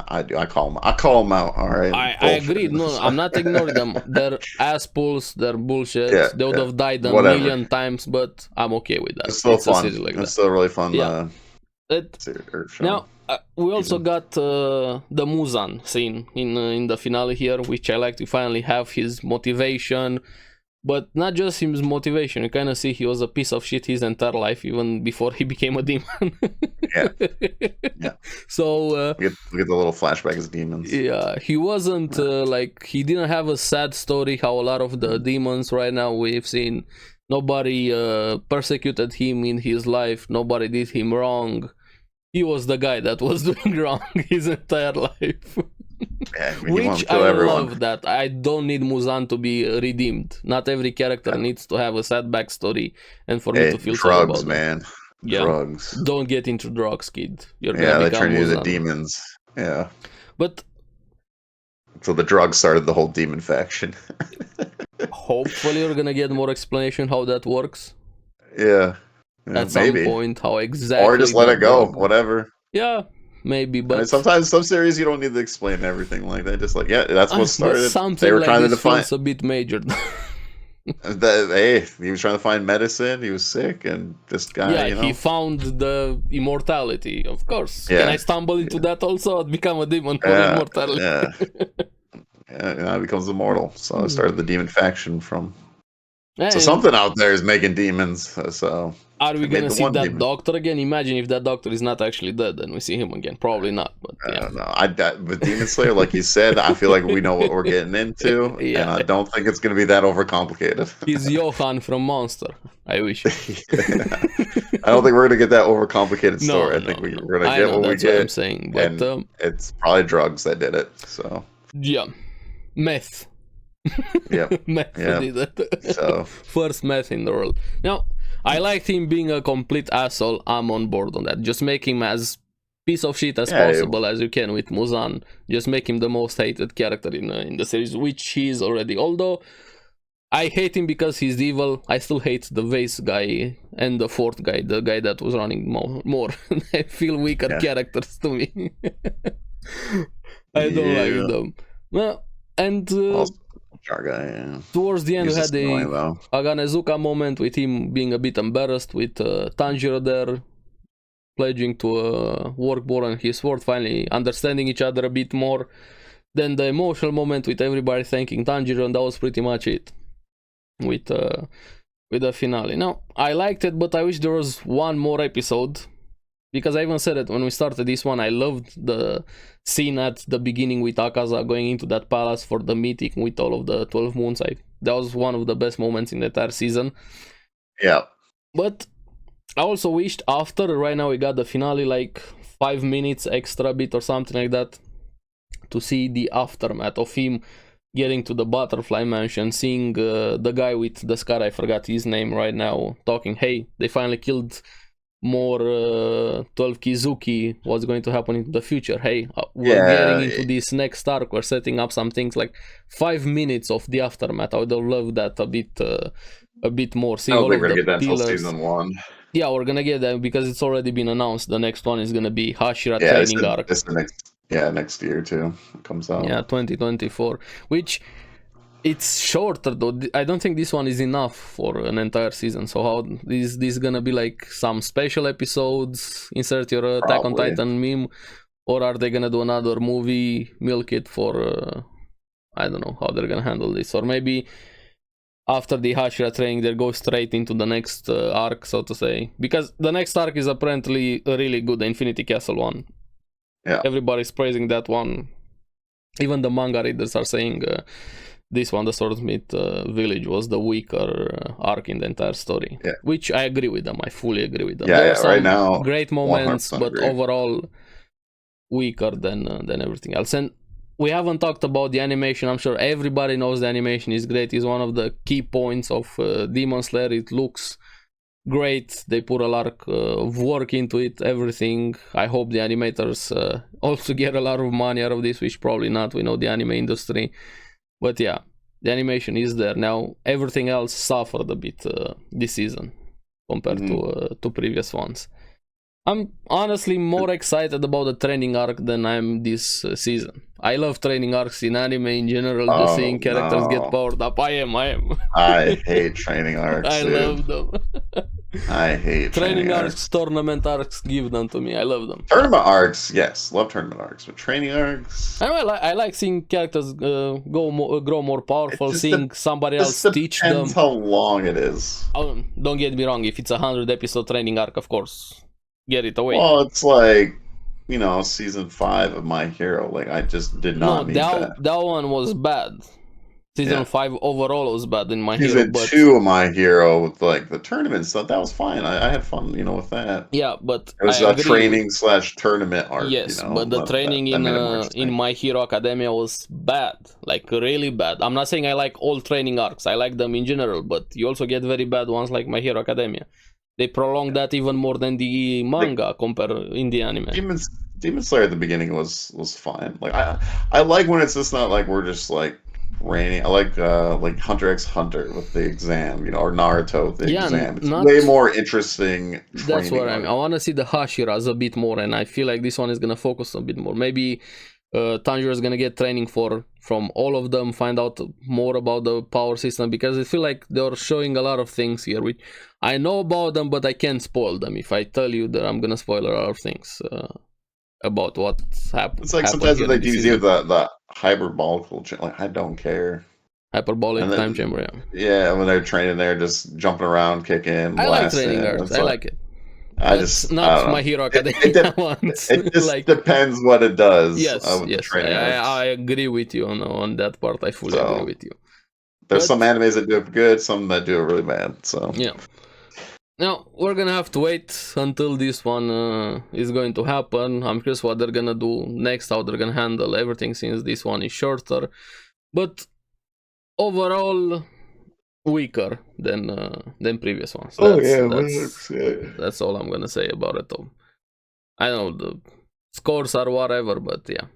I do. I call them out. All right. I agree. No, I'm not ignoring them. They're ass pulls. They're bullshit. They would have died a million times, but I'm okay with that. It's still fun. It's still really fun. Now we also got the Muzan scene in the finale here, which I like to finally have his motivation. But not just his motivation, you kind of see he was a piece of shit his entire life, even before he became a demon. So we get the little flashback as demons. Yeah, he wasn't like, he didn't have a sad story how a lot of the demons right now we've seen. Nobody persecuted him in his life. Nobody did him wrong. He was the guy that was doing wrong his entire life. Which I love that. I don't need Muzan to be redeemed. Not every character needs to have a sad backstory and for me to feel sad about man. Drugs. Don't get into drugs, kid. You're gonna they turn you into demons. Yeah. But so the drugs started the whole demon faction. Hopefully you're gonna get more explanation how that works. Yeah. At some point, how exactly. Or just let it go. Whatever. Yeah. Maybe, but sometimes some series you don't need to explain everything like that. Just like, that's what started. They were trying to define. A bit major. Hey, he was trying to find medicine. He was sick, and this guy, he found the immortality. Of course. Can I stumble into that also? I'd become a demon for immortality. Now he becomes immortal. So I started the demon faction from. So something out there is making demons. So are we gonna see that doctor again? Imagine if that doctor is not actually dead, then we see him again. Probably not. But no, with Demon Slayer, like you said, I feel like we know what we're getting into, and I don't think it's gonna be that overcomplicated. He's Johan from Monster. I wish. I don't think we're gonna get that overcomplicated story. I think we're gonna get what we get. What I'm saying, but and it's probably drugs that did it. So meth. Meth did it. So first meth in the world. Now I liked him being a complete asshole. I'm on board on that. Just make him as piece of shit as possible as you can with Muzan. Just make him the most hated character in the series, which he is already. Although I hate him because he's evil, I still hate the vase guy and the fourth guy, the guy that was running more. They feel weaker characters to me. I don't like them. Well, and towards the end we had the Aganezuka moment with him being a bit embarrassed with Tanjiro there pledging to work more on his sword, finally understanding each other a bit more. Then the emotional moment with everybody thanking Tanjiro, and that was pretty much it with the finale. Now I liked it, but I wish there was one more episode, because I even said it when we started this one. I loved the scene at the beginning with Akaza going into that palace for the meeting with all of the 12 moons. That was one of the best moments in the entire season. Yeah. But I also wished after, right now we got the finale, like 5 minutes extra bit or something like that, to see the aftermath of him getting to the butterfly mansion, seeing the guy with the scar, I forgot his name right now, talking, hey, they finally killed more 12 Kizuki, what's going to happen in the future, hey, we're getting into this next arc, we're setting up some things, like 5 minutes of the aftermath. I would have loved that a bit more, seeing all of the pillars. Season 1. Yeah, we're gonna get that because it's already been announced. The next one is gonna be Hashira training arc. It's the next year too. It comes out. Yeah, 2024. Which it's shorter though. I don't think this one is enough for an entire season. So how is this gonna be, like some special episodes? Insert your Attack on Titan meme, or are they gonna do another movie, milk it for? I don't know how they're gonna handle this, or maybe after the Hashira training, they go straight into the next arc, so to say. Because the next arc is apparently really good, the Infinity Castle one. Yeah. Everybody's praising that one. Even the manga readers are saying this one, the Swordsmith Village, was the weaker arc in the entire story. Yeah. Which I agree with them. I fully agree with them. Yeah, there are some right now, great moments, but agree. Overall weaker than everything else. And we haven't talked about the animation. I'm sure everybody knows the animation is great. It's one of the key points of Demon Slayer. It looks great. They put a lot of work into it, everything. I hope the animators also get a lot of money out of this, which probably not. We know the anime industry. But yeah, the animation is there. Now, everything else suffered a bit this season compared to previous ones. I'm honestly more excited about the training arc than I am this season. I love training arcs in anime in general, just seeing characters get powered up. I am. I hate training arcs. I love them. I hate training arcs, tournament arcs, give them to me. I love them. Tournament arcs, yes, love tournament arcs, but training arcs. I like seeing characters grow more powerful, seeing somebody else teach them. Depends how long it is. Oh, don't get me wrong. If it's 100-episode training arc, of course, get it away. Well, it's like, season 5 of My Hero. Like, I just did not need that. That one was bad. Season 5 overall was bad in My Hero. Season 2 of My Hero with like the tournament stuff, that was fine. I had fun, with that. Yeah, but it was a training/tournament arc. Yes, but the training in My Hero Academia was bad, like really bad. I'm not saying I like all training arcs. I like them in general, but you also get very bad ones like My Hero Academia. They prolonged that even more than the manga compared in the anime. Demon Slayer at the beginning was fine. Like I like when it's just not like we're just like raining. I like Hunter x Hunter with the exam, or Naruto with the exam. It's way more interesting. That's what I want to see the Hashiras a bit more, and I feel like this one is gonna focus a bit more. Maybe Tanjiro is gonna get training from all of them, find out more about the power system, because I feel like they're showing a lot of things here which I know about them, but I can't spoil them. If I tell you that, I'm gonna spoil a lot of things about what happened. It's like sometimes they do the hyperbolical, like I don't care. Hyperbolic time chamber, yeah. When they're training, they're just jumping around, kicking. I like training arcs. I like it. It's not My Hero Academia. It just depends what it does. Yes. I agree with you on that part. I fully agree with you. There's some animes that do it good, some that do it really bad. So yeah. Now we're gonna have to wait until this one is going to happen. I'm curious what they're gonna do next, how they're gonna handle everything, since this one is shorter. But overall, weaker than previous ones. That's all I'm gonna say about it. Though I know the scores are whatever, but yeah.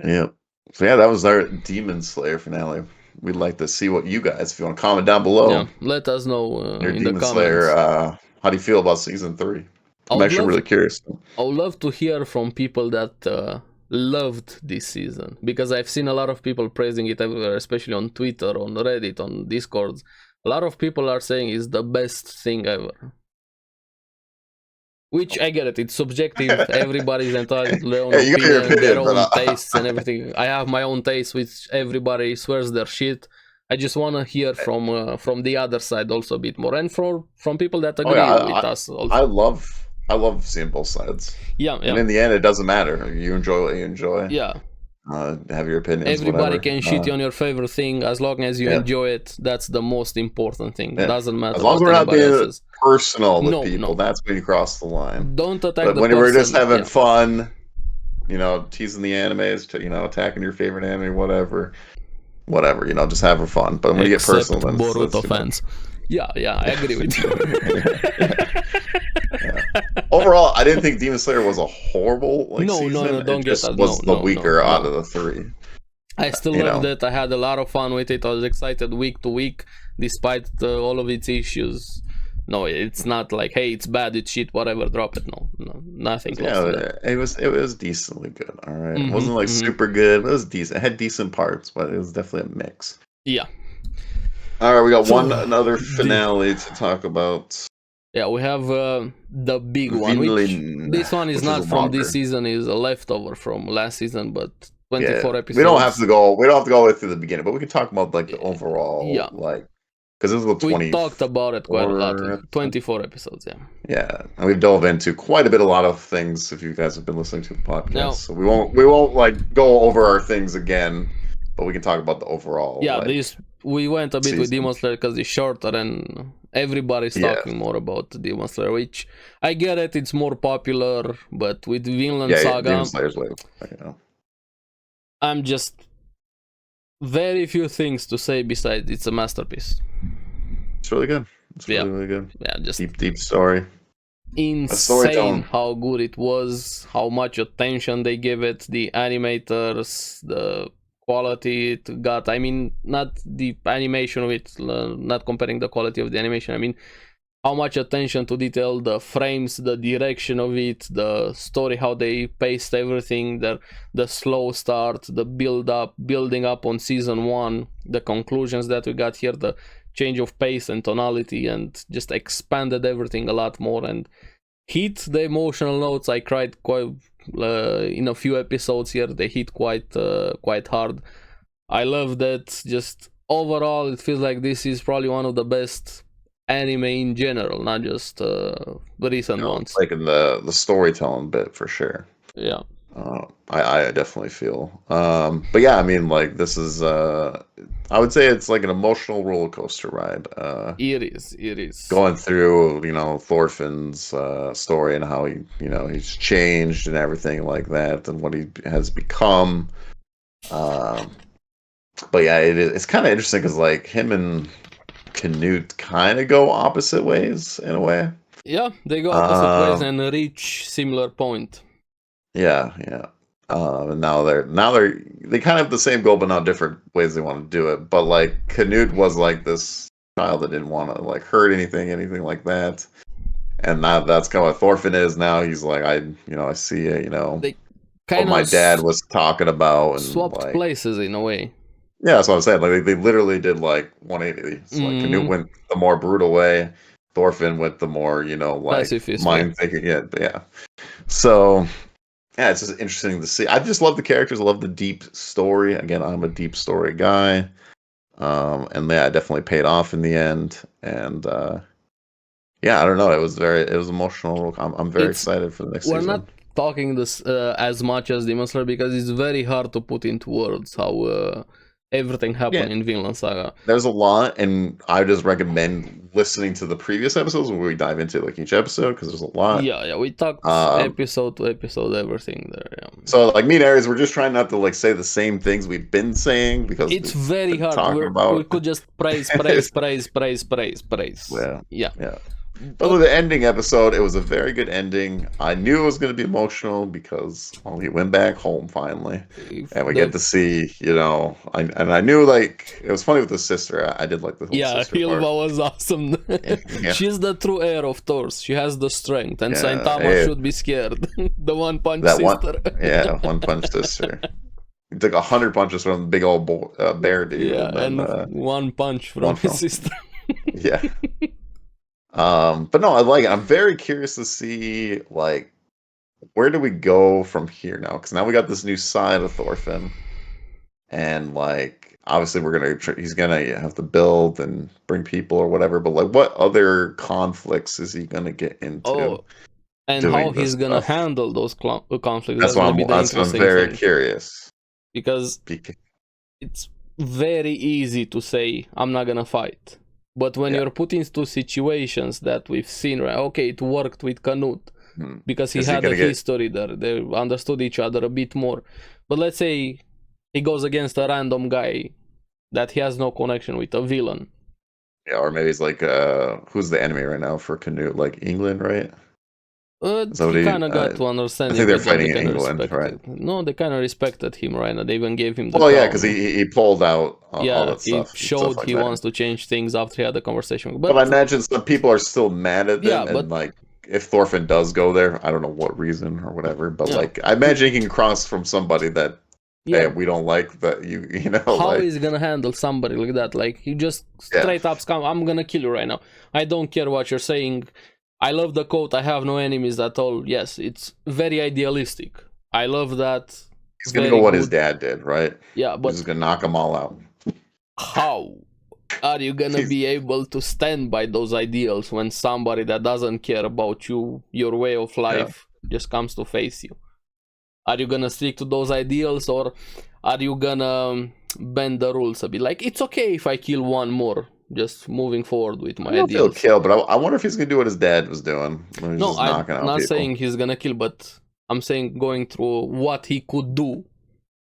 Yep. So yeah, that was our Demon Slayer finale. We'd like to see what you guys, if you want to comment down below. Yeah, let us know your in Demon the comments. Slayer, how do you feel about season 3? I'm actually really curious. I would love to hear from people that loved this season, because I've seen a lot of people praising it everywhere, especially on Twitter, on Reddit, on Discord. A lot of people are saying it's the best thing ever. Which I get it, it's subjective. Everybody's entitled to their own opinion, their own tastes and everything. I have my own taste, which everybody swears their shit. I just want to hear from the other side also a bit more, and from people that agree with us also. I love seeing both sides. Yeah. And in the end, it doesn't matter. You enjoy what you enjoy. Yeah. have your opinions. Everybody whatever. can shit on your favorite thing as long as you enjoy it. That's the most important thing. Doesn't matter. As long as we're not being personal with people, that's when you cross the line. Don't attack but the when person. we're just having fun, teasing the animes, attacking your favorite anime, whatever, just having fun. But when you get personal, then Boruto fans. Yeah, I agree with you. Overall, I didn't think Demon Slayer was a horrible season. No, don't get that. Was the weaker out of the three. I still loved it. I had a lot of fun with it. I was excited week to week, despite all of its issues. No, it's not like, hey, it's bad, it's shit, whatever, drop it. No, nothing close to that. It was decently good. All right, it wasn't like super good. It was decent. It had decent parts, but it was definitely a mix. Yeah. All right, we got another finale to talk about. Yeah, we have the big one. This one is not from this season; is a leftover from last season, but 24 episodes. We don't have to go all the way through the beginning, but we can talk about the overall, because this was 20. We talked about it quite a lot. 24 episodes, Yeah, and we've dove into quite a lot of things. If you guys have been listening to the podcast, so we won't go over our things again, but we can talk about the overall. Yeah, we went a bit with Demon Slayer because it's shorter and everybody's talking more about Demon Slayer, which I get it, it's more popular, but with Vinland Saga, Demon Slayer's way. I'm just very few things to say besides it's a masterpiece. It's really good. It's really good. Yeah, just deep story. Insane how good it was, how much attention they give it, the animators, the quality it got. I mean, not the animation of it, not comparing the quality of the animation. I mean, how much attention to detail, the frames, the direction of it, the story, how they paced everything, the slow start, the building up on season 1, the conclusions that we got here, the change of pace and tonality, and just expanded everything a lot more and hit the emotional notes. I cried quite in a few episodes here. They hit quite hard. I love that. Just overall, it feels like this is probably one of the best anime in general, not just the recent ones. Like in the storytelling bit for sure. Yeah. I definitely feel. But yeah, I mean, this is. I would say it's like an emotional roller coaster ride. It is. Going through, Thorfinn's story and how he's changed and everything like that, and what he has become. But yeah, it's kind of interesting because him and Canute kind of go opposite ways in a way. Yeah, they go opposite ways and reach similar point. Yeah. And now they kind of have the same goal, but not different ways they want to do it. But Canute was this child that didn't want to hurt anything like that. And now that's kind of what Thorfinn is now. He's I see it, They what my dad was talking about, and swapped places in a way. Yeah, that's what I'm saying. They literally did 180. So Canute went the more brutal way. Thorfinn went the more mind thinking. Yeah. So. Yeah, it's just interesting to see. I just love the characters. I love the deep story. Again, I'm a deep story guy. And yeah, it definitely paid off in the end. And yeah, I don't know. It was emotional. I'm very excited for the next season. We're not talking this as much as Demon Slayer because it's very hard to put into words how everything happened in Vinland Saga. There's a lot, and I just recommend listening to the previous episodes where we dive into each episode because there's a lot. Yeah, we talked episode to episode, everything there. Yeah. So me and Aries, we're just trying not to say the same things we've been saying because it's very hard. We could just praise. Yeah. But the ending episode, it was a very good ending. I knew it was going to be emotional because he went back home finally, and we get to see, and I knew it was funny with the sister. I did like the whole sister Hilva part. was awesome. She's the true heir of Thors. She has the strength, and Saitama should be scared. The one punch sister. One punch sister. He took 100 punches from the big old bear dude. Yeah, and one punch from his sister. Yeah. But no, I like it. I'm very curious to see where do we go from here now? Because now we got this new side of Thorfinn, and obviously he's gonna have to build and bring people or whatever. But what other conflicts is he gonna get into? Oh, and how he's gonna handle those conflicts? That's what I'm very curious. because it's very easy to say I'm not gonna fight, but when you're put into situations that we've seen, right? Okay, it worked with Canute because he had a history there. They understood each other a bit more. But let's say he goes against a random guy that he has no connection with, a villain. Yeah, or maybe he's like, who's the enemy right now for Canute? Like England, right? He kind of got to understand. I think they're fighting in England, right? No, they kind of respected him right now. They even gave him the yeah, because he pulled out all that stuff. He showed he wants to change things after he had the conversation. But I imagine some people are still mad at them, and like if Thorfinn does go there, I don't know what reason or whatever, but like I imagine he can cross from somebody that hey, we don't like that you know. How is he gonna handle somebody like that? Like he just straight up scum. I'm gonna kill you right now. I don't care what you're saying. I love the quote, I have no enemies at all. Yes, it's very idealistic. I love that. He's gonna go what his dad did, right? Yeah, but he's just gonna knock them all out. How are you gonna be able to stand by those ideals when somebody that doesn't care about you, your way of life, just comes to face you? Are you gonna stick to those ideals, or are you gonna bend the rules a bit? Like, it's okay if I kill one more. Just moving forward with my ideas. He'll kill, but I wonder if he's gonna do what his dad was doing. No, I'm not saying he's gonna kill, but I'm saying going through what he could do.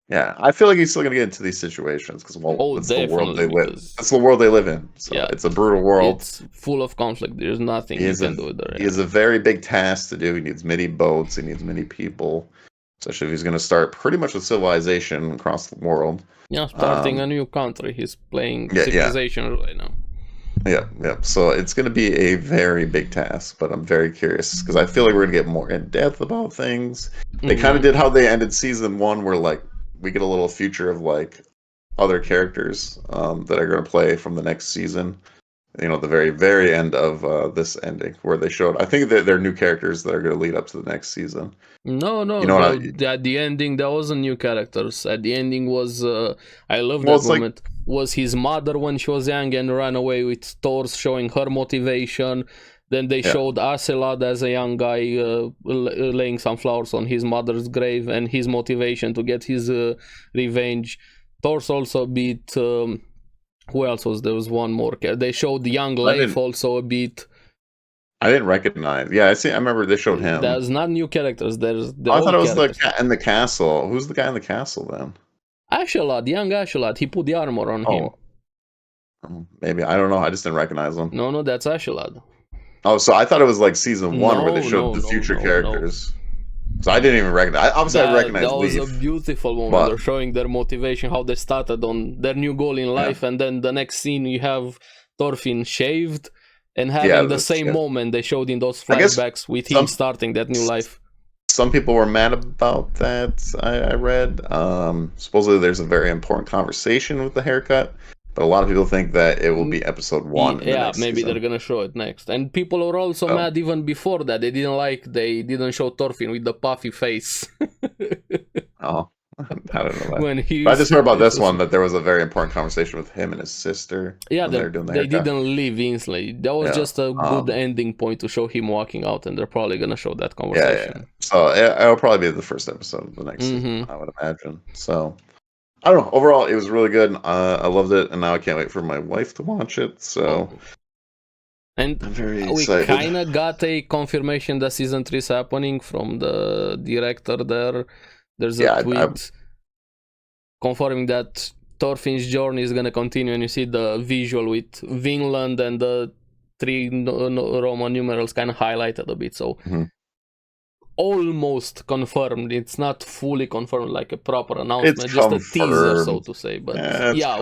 Yeah, I feel like he's still gonna get into these situations because it's the world they live. That's the world they live in. So it's a brutal world. It's full of conflict. There's nothing you can do there. He has a very big task to do. He needs many boats. He needs many people. Especially if he's gonna start pretty much with civilization across the world. Yeah, starting a new country. He's playing civilization right now. Yeah. So it's going to be a very big task, but I'm very curious because I feel like we're going to get more in depth about things. They kind of did how they ended season 1, where like we get a little future of like other characters that are going to play from the next season. You know, the very, very end of this ending, where they showed. I think that they're new characters that are going to lead up to the next season. No. You know at the ending, there wasn't new characters. At the ending was, I love that moment. Was his mother when she was young and ran away with Thor, showing her motivation. Then they showed Aselad as a young guy laying some flowers on his mother's grave, and his motivation to get his revenge. Thor's also beat. Who else was there? Was one more character. They showed young Leif also a bit. I didn't recognize. Yeah, I remember they showed him. There's not new characters. There's the I thought it was in the castle. Who's the guy in the castle then? Ashelad, young Ashelad. He put the armor on him. Maybe, I don't know. I just didn't recognize him. No, that's Ashelad. Oh, so I thought it was like season 1 where they showed the future characters. So I didn't even recognize. Obviously, I recognized Leif. That was a beautiful moment. They're showing their motivation, how they started on their new goal in life, and then the next scene you have Thorfinn shaved and having the same moment they showed in those flashbacks with him starting that new life. Some people were mad about that. I read. Supposedly, there's a very important conversation with the haircut. But a lot of people think that it will be episode 1. Yeah, maybe they're gonna show it next. And people were also mad even before that. They didn't show Thorfinn with the puffy face. I don't know that. I just heard about this one, that there was a very important conversation with him and his sister. Yeah, they didn't leave instantly. That was just a good ending point to show him walking out, and they're probably gonna show that conversation. Yeah. So it'll probably be the first episode of the next season, I would imagine. So I don't know. Overall, it was really good. I loved it, and now I can't wait for my wife to watch it. So, and I'm very excited. We kind of got a confirmation that season 3 is happening from the director there. There's a tweet confirming that Thorfinn's journey is gonna continue, and you see the visual with Vinland and the 3 Roman numerals kind of highlighted a bit. So. Almost confirmed. It's not fully confirmed like a proper announcement, it's just confirmed. A teaser, so to say. But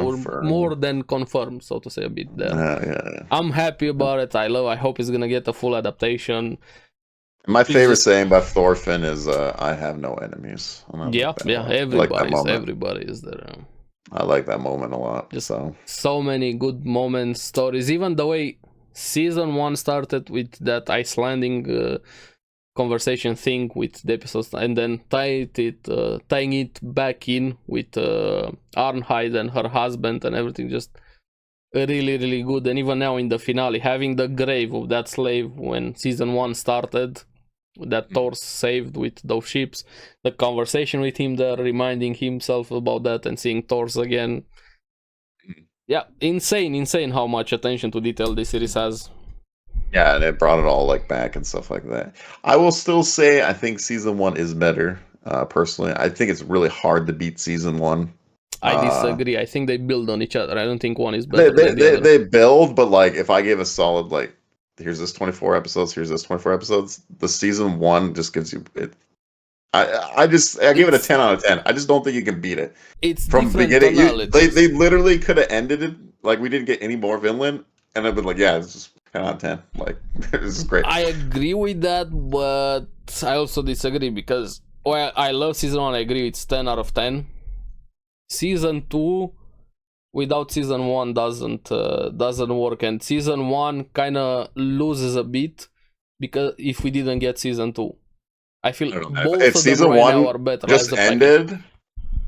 we're more than confirmed, so to say, a bit there. I'm happy about it. I hope it's gonna get a full adaptation. My favorite saying by Thorfinn is "I have no enemies." Everybody is there. I like that moment a lot. So many good moments, stories. Even the way season 1 started with that Icelandic conversation thing with the episodes, and then tying it back in with Arnheid and her husband and everything, just really, really good. And even now in the finale, having the grave of that slave when season 1 started, that Thor saved with those ships, the conversation with him there, reminding himself about that and seeing Thor's again. Yeah, insane how much attention to detail this series has. Yeah, and it brought it all like back and stuff like that. I will still say I think season 1 is better. Personally, I think it's really hard to beat season 1. I disagree. I think they build on each other. I don't think one is better than the other. They build, but like if I gave a solid like, here's this 24 episodes, here's this 24 episodes, the season 1 just gives you it. I give it a 10 out of 10. I just don't think you can beat it. It's from beginning. They literally could have ended it like we didn't get any more Vinland, and I've been like, yeah, it's just 10 out of 10. Like this is great. I agree with that, but I also disagree because I love season 1. I agree it's 10 out of 10. Season 2 without season 1 doesn't work, and season 1 kind of loses a bit because if we didn't get season 2, I feel both if of season them right 1 now are better. Just ended.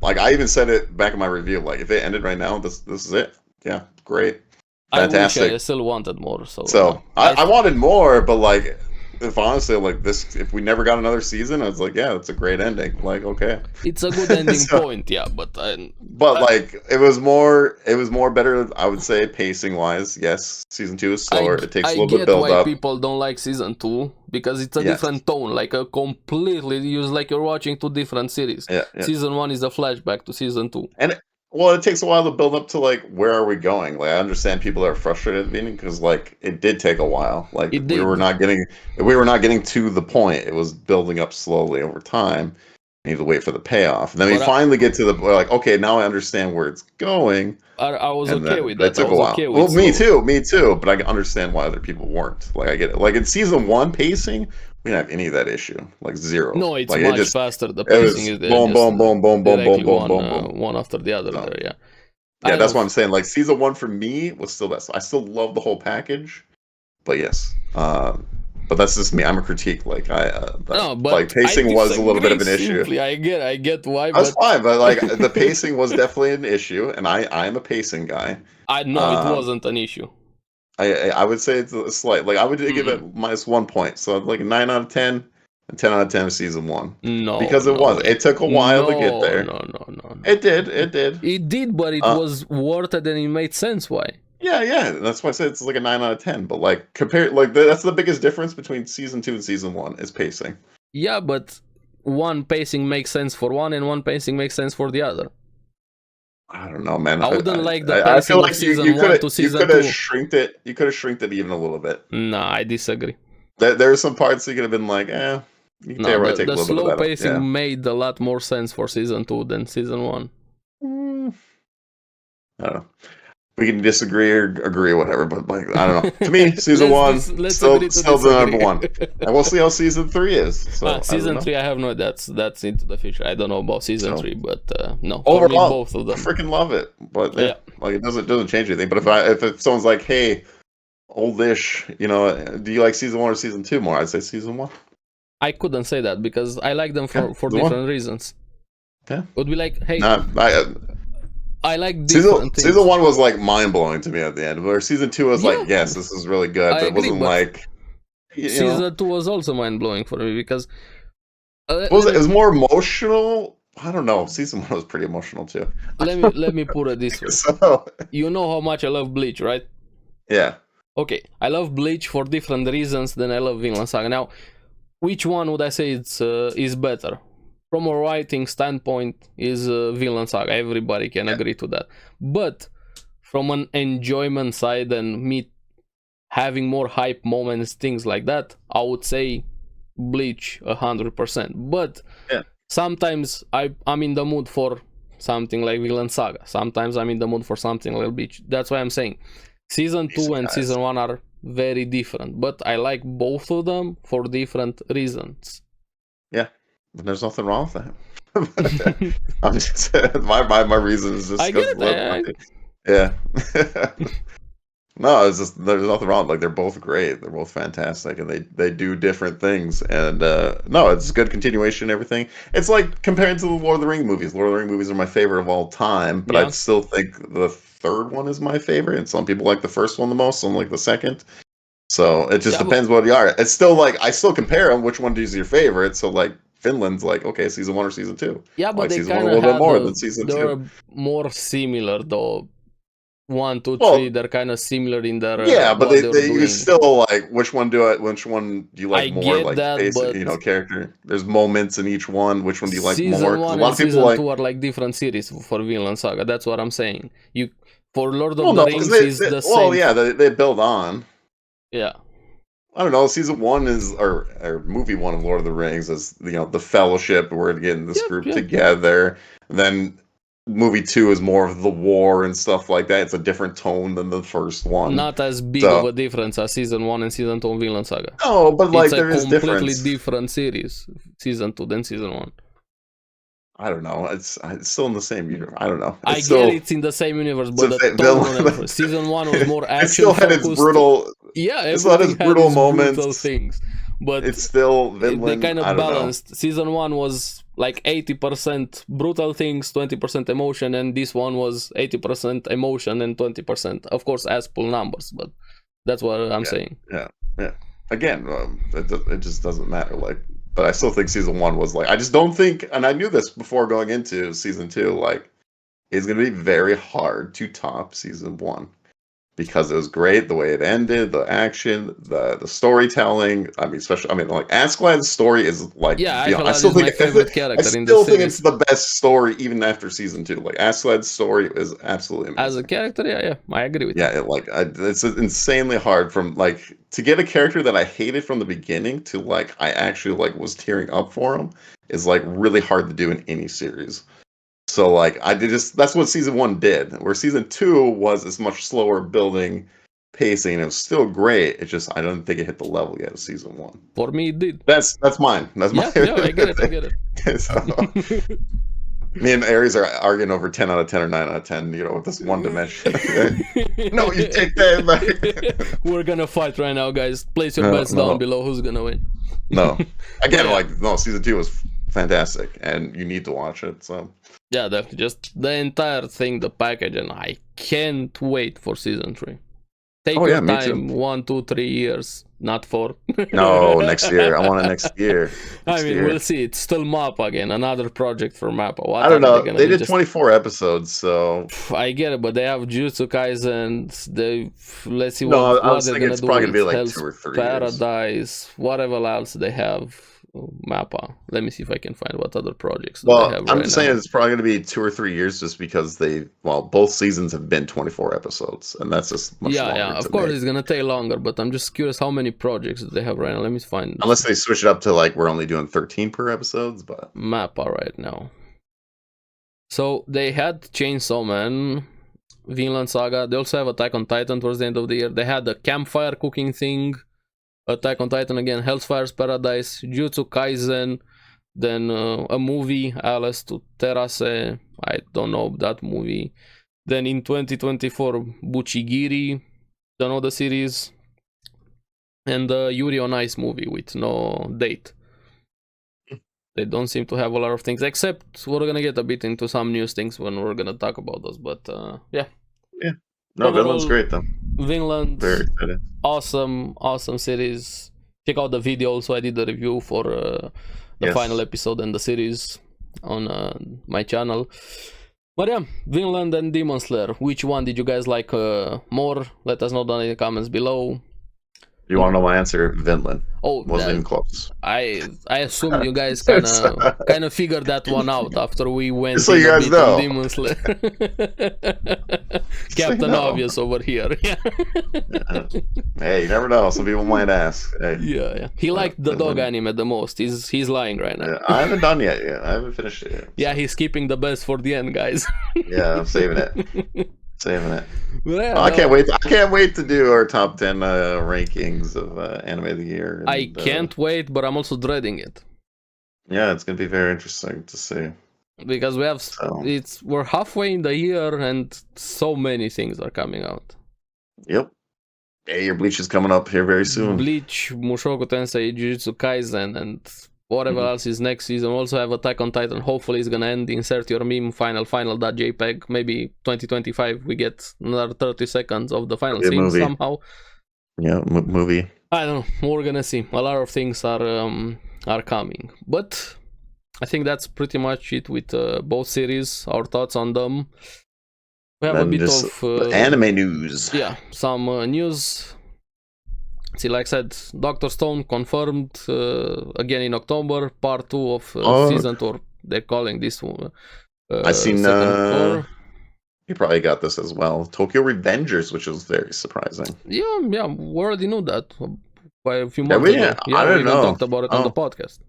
Like I even said it back in my review. Like if it ended right now, this is it. Yeah, great, fantastic. I wish I still wanted more. So I wanted more, but like if honestly like this, if we never got another season, I was like, yeah, that's a great ending. Like okay, it's a good ending point. Yeah, but like it was more better. I would say pacing wise, yes. Season 2 is slower. It takes a little bit build up. I get why people don't like season 2 because it's a different tone, like a completely like you're watching 2 different series. Yeah. Season 1 is a flashback to season 2, and it takes a while to build up to like where are we going. Like I understand people are frustrated at the beginning because like it did take a while. Like we were not getting to the point. It was building up slowly over time. You need to wait for the payoff, and then we finally get to we're like, okay, now I understand where it's going. I was okay with that. That took a while. Okay well, me too. But I understand why other people weren't. Like I get it. Like in season 1 pacing, we didn't have any of that issue. Like zero. No, it's like, much faster. The pacing is boom, boom. One after the other. There, yeah. Yeah, that's what I'm saying. Like season 1 for me was still best. I still love the whole package, but yes. But that's just me. I'm a critique. Like but like pacing was a little bit of an issue. I get why. That's fine, but like the pacing was definitely an issue, and I'm a pacing guy. I know it wasn't an issue. I would say it's a slight. Like I would give it -1 point, so like a 9 out of 10, and 10 out of 10 of season 1. No, because it took a while to get there. No. It did. It did, but it was worth it, and it made sense. Why? Yeah. That's why I said it's like a 9 out of 10. But like compare, like that's the biggest difference between season 2 and season 1 is pacing. Yeah, but one pacing makes sense for one, and one pacing makes sense for the other. I don't know, man. I wouldn't like the pacing I feel like of season 1 to season 2. You could have shrinked it even a little bit. No, I disagree. There are some parts you could have been like, you can take a the little slow bit of that. pacing made a lot more sense for season 2 than season 1. I don't know. We can disagree or agree or whatever, but like I don't know. To me, season 1 still the number 1, and we'll see how season 3 is. So, season 3, I have no. That's into the future. I don't know about season 3, but no. Overall, both of them. I freaking love it, but like it doesn't change anything. But if someone's like, hey, Oldish, do you like season 1 or season 2 more? I'd say season 1. I couldn't say that because I like them for different reasons. Yeah, it would be like, hey. I like different things. Season 1 was like mind blowing to me at the end, where season 2 was like, yes, this is really good, but it wasn't like. Season 2 was also mind blowing for me because it was more emotional. I don't know. Season 1 was pretty emotional too. Let me put it this way. So, you know how much I love Bleach, right? Yeah. Okay, I love Bleach for different reasons than I love Vinland Saga. Now, which one would I say is better? From a writing standpoint, is Vinland Saga. Everybody can agree to that. But from an enjoyment side and me having more hype moments, things like that, I would say Bleach 100%. But sometimes I'm in the mood for something like Vinland Saga. Sometimes I'm in the mood for something like Bleach. That's why I'm saying season 2 and season 1 are very different. But I like both of them for different reasons. Yeah. There's nothing wrong with that. I'm just my reason is just yeah. No, it's just there's nothing wrong. Like they're both great. They're both fantastic, and they do different things. And no, it's good continuation and everything. It's like comparing to the Lord of the Rings movies. Lord of the Rings movies are my favorite of all time, but I still think the third one is my favorite. And some people like the first one the most, some like the second. So it just depends what you are. It's still like I still compare them. Which one is your favorite? So like Finland's like okay, season 1 or season 2. Yeah, but like they season 1 kind a of little bit have more than season 2. they're more similar though. 1, 2, 3, Well, they're kind of similar in their yeah, but what they're you doing. still like which one do you like I more? get Like that, basic, but character. There's moments in each one. Which one do you like more? season Because a 1 lot and of people season like 2 are like different series for Vinland Saga. That's what I'm saying. You for Lord well, of the no, because Rings is the same. yeah, they build on. Yeah. I don't know. Season 1 is or movie 1 of Lord of the Rings is the Fellowship. We're getting this group together. And then movie 2 is more of the war and stuff like that. It's a different tone than the first one. Not as big of a difference as season 1 and season 2 of Vinland Saga. No, but like there is difference. It's a completely difference. different series, season 2 than season 1. I don't know. It's still in the same universe. I don't know. I get it's in the same universe, but the tone season 1 was more action. It still had its brutal. Yeah, it still had its brutal moments. Brutal things, but it's still Vinland. They kind of balanced. Season 1 was like 80% brutal things, 20% emotion, and this one was 80% emotion and 20%. Of course, as pull numbers, but that's what I'm saying. Yeah. Again, it just doesn't matter. Like. But I still think season 1 was like I just don't think, and I knew this before going into season 2. Like, it's gonna be very hard to top season 1 because it was great the way it ended, the action, the storytelling. I mean, like Askeladd's story is like I still think my favorite character. I still think it's the best story even after season 2. Like Askeladd's story is absolutely amazing. As a character, yeah, I agree with you. It's insanely hard from like to get a character that I hated from the beginning to like I actually like was tearing up for him is like really hard to do in any series. So like that's what season 1 did. Where season 2 was this much slower building pacing and it was still great. It just I don't think it hit the level yet of season 1. For me it did. That's mine. That's my I get it. So, me and Aries are arguing over 10 out of 10 or 9 out of 10, with this one dimension. No, you take that back. We're gonna fight right now, guys. Place your bets down below. Who's gonna win? No. Again, season 2 was fantastic and you need to watch it. So yeah, definitely. Just the entire thing, the package, and I can't wait for season 3. Take your time, 1, 2, 3 years, not 4. No, next year. I want it next year. We'll see. It's still MAPPA again, another project for MAPPA. I don't know. They did 24 episodes, so I get it, but they have Jujutsu Kaisen. Let's see what they're gonna do. It's probably gonna be like Hell's 2 or 3 Paradise, years. Whatever else they have. MAPPA. Let me see if I can find what other projects they have. I'm just saying it's probably going to be 2 or 3 years just because both seasons have been 24 episodes and that's just much longer. Yeah, of course it's going to take longer, but I'm just curious how many projects they have right now. Let me find. Unless they switch it up to like we're only doing 13 per episodes, but MAPPA right now. So they had Chainsaw Man, Vinland Saga. They also have Attack on Titan towards the end of the year. They had the campfire cooking thing. Attack on Titan again, Hell's Paradise, Jujutsu Kaisen, then a movie, Alice to Terrace, I don't know that movie. Then in 2024, Buchigiri, don't know the series, and the Yuri on Ice movie with no date. They don't seem to have a lot of things, except we're gonna get a bit into some news things when we're gonna talk about those, but yeah. No, Vinland's great though. Vinland, very excited. Awesome series. Check out the video. Also, I did the review for the final episode and the series on my channel. But yeah, Vinland and Demon Slayer. Which one did you guys like more? Let us know down in the comments below. You want to know my answer? Vinland. Oh, wasn't even close. I assume you guys kind of figured that one out after we went so you guys know. Demon Slayer. Captain Obvious over here. Hey, you never know. Some people might ask. Hey. Yeah. He liked the dog anime the most. He's lying right now. I haven't done yet. I haven't finished it yet. So. Yeah, he's keeping the best for the end, guys. Yeah, I'm saving it. Yeah, I can't wait to do our top 10 rankings of anime of the year. And, I can't wait, but I'm also dreading it. Yeah, it's gonna be very interesting to see. Because we're halfway in the year and so many things are coming out. Yep. Hey, your Bleach is coming up here very soon. Bleach, Mushoku Tensei, Jujutsu Kaisen, and whatever else is next season. Also have Attack on Titan. Hopefully it's gonna end. Insert your meme final.jpg. Maybe 2025 we get another 30 seconds of the final scene somehow. Yeah, movie. I don't know. We're gonna see. A lot of things are coming, but I think that's pretty much it with both series. Our thoughts on them. We have a bit of anime news. Yeah, some news. See, like I said, Dr. Stone confirmed again in October, part 2 of season 2. They're calling this one. I seen second core. You probably got this as well. Tokyo Revengers, which was very surprising. Yeah, we already knew that by a few months ago. Yeah, we even talked about it on the podcast.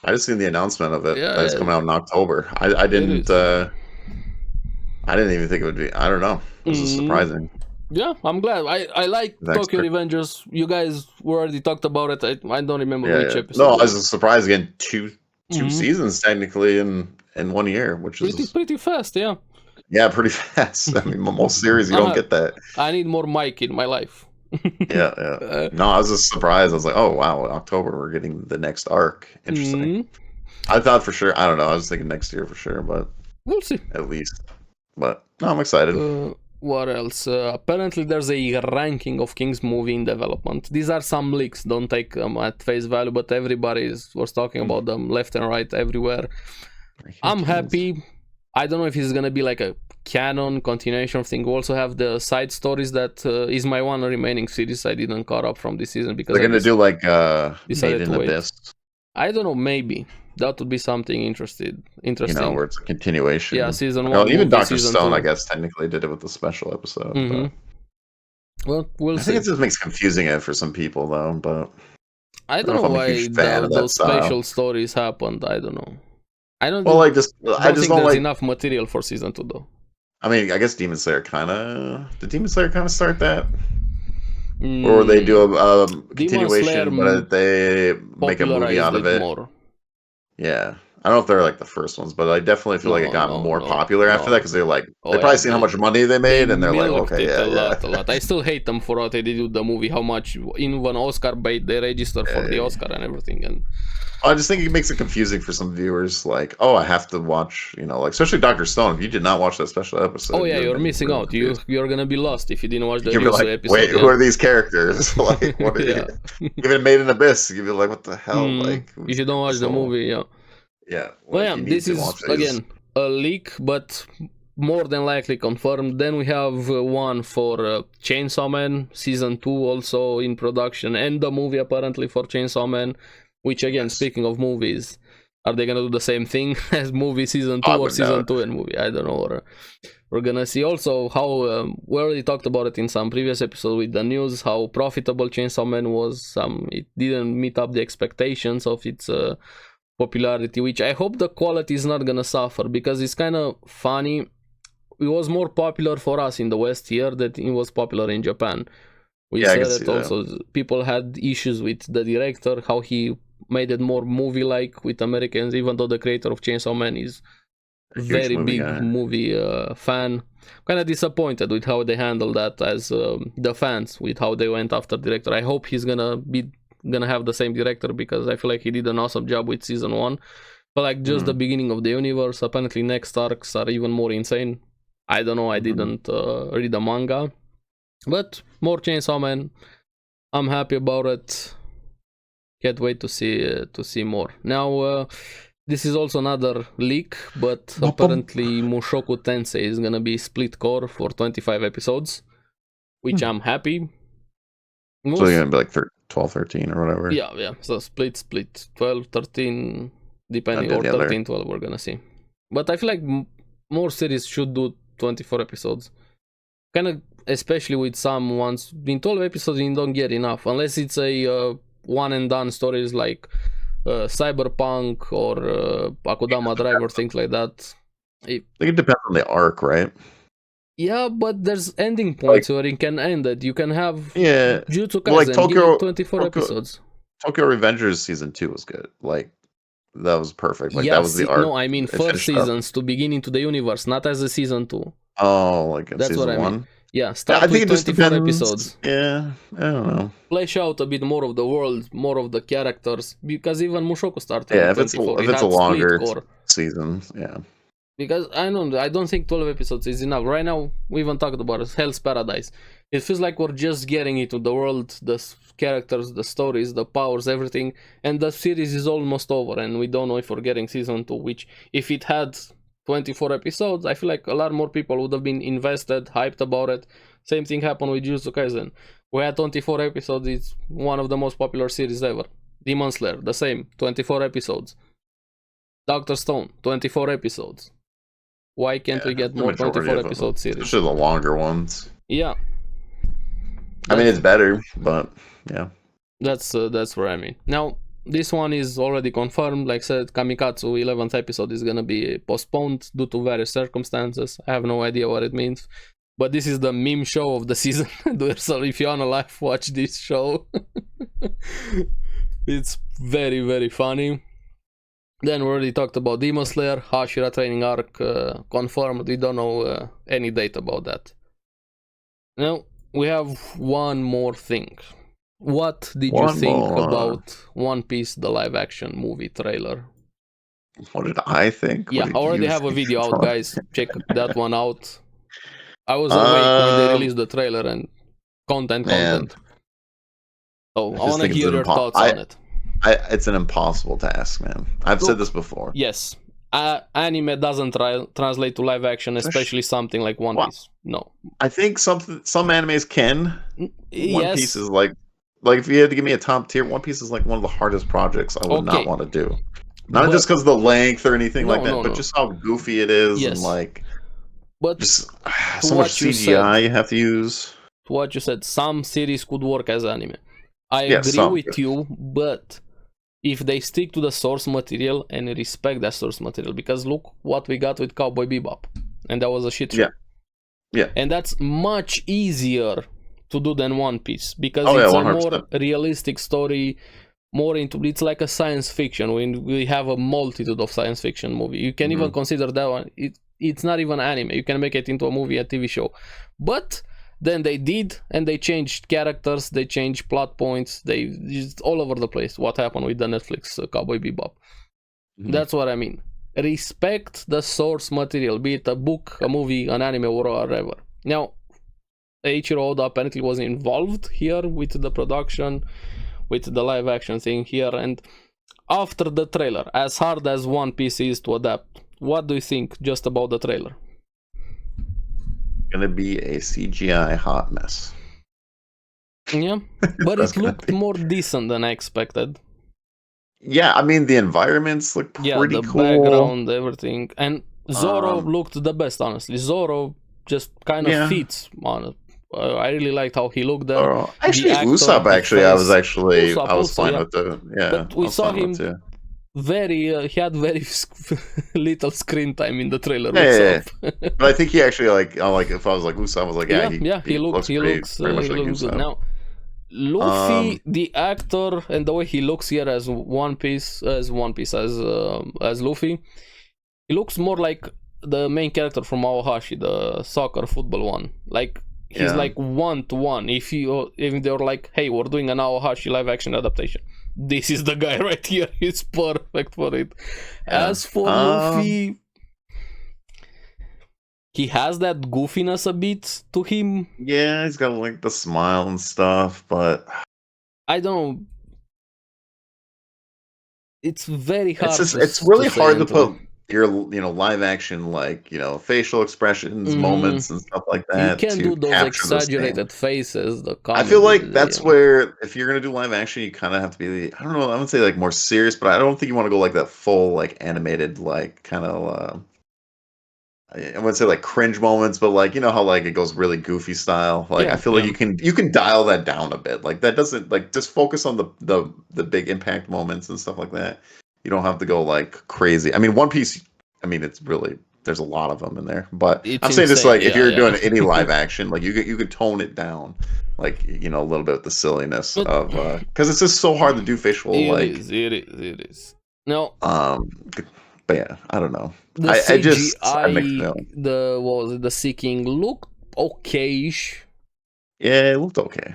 I just seen the announcement of it. Yeah, it's coming out in October. I didn't. I didn't even think it would be. I don't know. This is surprising. Yeah, I'm glad. I like Tokyo Revengers. You guys already talked about it. I don't remember which episode. No, I was surprised again. Two seasons technically in 1 year, which is pretty fast. Yeah. Yeah, pretty fast. I mean, most series you don't get that. I need more Mike in my life. yeah. No, I was just surprised. I was like, oh wow, in October we're getting the next arc. Interesting. I thought for sure. I don't know. I was thinking next year for sure, but we'll see. At least. But no, I'm excited. What else? Apparently there's a ranking of King's movie in development. These are some leaks, don't take them at face value, but everybody was talking about them left and right everywhere. I'm happy. I don't know if it's gonna be like a canon continuation thing. We also have the side stories that is my one remaining series I didn't caught up from this season because they're gonna do like Made in Abyss. I don't know, maybe. That would be something interesting. You know, where it's a continuation. Yeah, season 1. Even Dr. Stone, 2. I guess, technically did it with the special episode. Well, we'll see. I think it just makes confusing it for some people, though. But I don't know why those special stories happened. I don't know. I don't. Well, I just don't there's enough material for season 2, though. I mean, I guess Demon Slayer did Demon Slayer kind of start that? Or they do a continuation, but they make a movie out of it. More. Yeah. I don't know if they're like the first ones, but I definitely feel like it got more popular after that because they're like, they probably seen how much money they made and they're like, okay, a lot. I still hate them for what they did with the movie, how much in one Oscar bait they registered for the Oscar and everything. And I just think it makes it confusing for some viewers. Like, oh, I have to watch, like, especially Dr. Stone. If you did not watch that special episode, oh yeah, you're missing out. You're gonna be lost if you didn't watch the episode. Wait, who are these characters? Like, what are you? Even Made in Abyss, you'd be like, what the hell? Like, if you don't watch the movie, yeah. Yeah. Well, yeah, this is again a leak, but more than likely confirmed. Then we have one for Chainsaw Man season 2 also in production, and the movie apparently for Chainsaw Man. Which again, speaking of movies, are they gonna do the same thing as movie season 2 or season 2 and movie? I don't know. We're gonna see also how we already talked about it in some previous episode with the news. How profitable Chainsaw Man was. It didn't meet up the expectations of its popularity, which I hope the quality is not gonna suffer because it's kind of funny. It was more popular for us in the West here than it was popular in Japan. We said it also. People had issues with the director, how he made it more movie-like with Americans, even though the creator of Chainsaw Man is a very big movie fan. Kind of disappointed with how they handled that as the fans, with how they went after director. I hope he's gonna have the same director because I feel like he did an awesome job with season 1. But like just the beginning of the universe, apparently next arcs are even more insane. I don't know, I didn't read the manga. But more Chainsaw Man. I'm happy about it. Can't wait to see more. Now, this is also another leak, but apparently Mushoku Tensei is gonna be split core for 25 episodes, which I'm happy. So you're gonna be like 12, 13 or whatever. Yeah. So split, 12, 13, depending, or 13, 12. We're gonna see. But I feel like more series should do 24 episodes. Kind of, especially with some ones in 12 episodes, you don't get enough unless it's a one and done stories like Cyberpunk or Akudama Drive or things like that. It depends on the arc, right? Yeah, but there's ending points where you can end it. You can have Jutsu Kaisen, like Tokyo, 24 episodes. Tokyo Revengers season 2 was good. Like, that was perfect. Like, that was the arc. No, I mean first seasons to begin into the universe, not as a season 2. Oh, like that's season what I 1? Mean. Yeah, start with 24 episodes. Yeah, I don't know. Flesh out a bit more of the world, more of the characters, because even Mushoku started with 24. If it's a longer season, yeah. Because I don't think 12 episodes is enough. Right now, we even talked about it, Hell's Paradise. It feels like we're just getting into the world, the characters, the stories, the powers, everything, and the series is almost over, and we don't know if we're getting season 2, which, if it had 24 episodes, I feel like a lot more people would have been invested, hyped about it. Same thing happened with Jujutsu Kaisen. We had 24 episodes, it's one of the most popular series ever. Demon Slayer, the same, 24 episodes. Dr. Stone, 24 episodes. Why can't we get more 24 episode series? Especially the longer ones. Yeah. I mean, it's better, but yeah. That's what I mean. Now, this one is already confirmed. Like I said, Kamikatsu 11th episode is gonna be postponed due to various circumstances. I have no idea what it means. But this is the meme show of the season. So if you're on a live, watch this show. It's very, very funny. Then we already talked about Demon Slayer, Hashira training arc confirmed. We don't know any date about that. Now, we have one more thing. What did you think about One Piece, the live action movie trailer? What did I think? Yeah, I already have a video out, guys. Check that one out. I was awake when they released the trailer and content. So I want to hear your thoughts on it. It's an impossible task, man. I've said this before. Yes. Anime doesn't translate to live action, especially something like One Piece. No. I think some animes can. One Piece is like if you had to give me a top tier, One Piece is like one of the hardest projects I would not want to do. Not just because of the length or anything like that, but just how goofy it is and like just so much CGI you have to use. To what you said, some series could work as anime. I agree with you, but if they stick to the source material and respect that source material, because look what we got with Cowboy Bebop, and that was a shit show. Yeah. And that's much easier to do than One Piece, because it's 100%. A more realistic story, more into, it's like a science fiction. We have a multitude of science fiction movie. You can even consider that one. It's not even anime. You can make it into a movie, a TV show. But then they did, and they changed characters, they changed plot points, they just all over the place. What happened with the Netflix Cowboy Bebop? That's what I mean. Respect the source material, be it a book, a movie, an anime, or whatever. Now, Eiichiro Oda apparently was involved here with the production, with the live action thing here, and after the trailer, as hard as One Piece is to adapt, what do you think just about the trailer? Gonna be a CGI hot mess. Yeah, but it looked more decent than I expected. Yeah, I mean the environments look pretty cool. Yeah, the background, everything, and Zoro looked the best. Honestly, Zoro just kind of fits on it. I really liked how he looked there. Actually, Usopp. I was fine with it. Yeah, but we saw him. He had very little screen time in the trailer. But I think he actually if I was like Usopp, I was like, he looks good. Now, Luffy, the actor, and the way he looks here as Luffy, he looks more like the main character from Aohashi, the soccer football one. Like he's like 1-to-1. If they were like, hey, we're doing an Aohashi live action adaptation, this is the guy right here. He's perfect for it. As for Luffy, he has that goofiness a bit to him. Yeah, he's got like the smile and stuff, but I don't know. It's very hard. It's really hard to put your live action facial expressions, moments and stuff like that. You can do those exaggerated faces. I feel like that's where, if you're gonna do live action, you kind of have to be, I don't know, I would say like more serious, but I don't think you want to go like that full like animated kind of I wouldn't say like cringe moments, but like how like it goes really goofy style. Like I feel like you can dial that down a bit. Like that doesn't just focus on the big impact moments and stuff like that. You don't have to go like crazy. I mean, One Piece, it's really, there's a lot of them in there. But I'm saying just like if you're doing any live action, like you could tone it down, like a little bit of the silliness of because it's just so hard to do facial. It is. No. But yeah, I don't know. The CGI, the Seeking looked okay-ish. Yeah, it looked okay.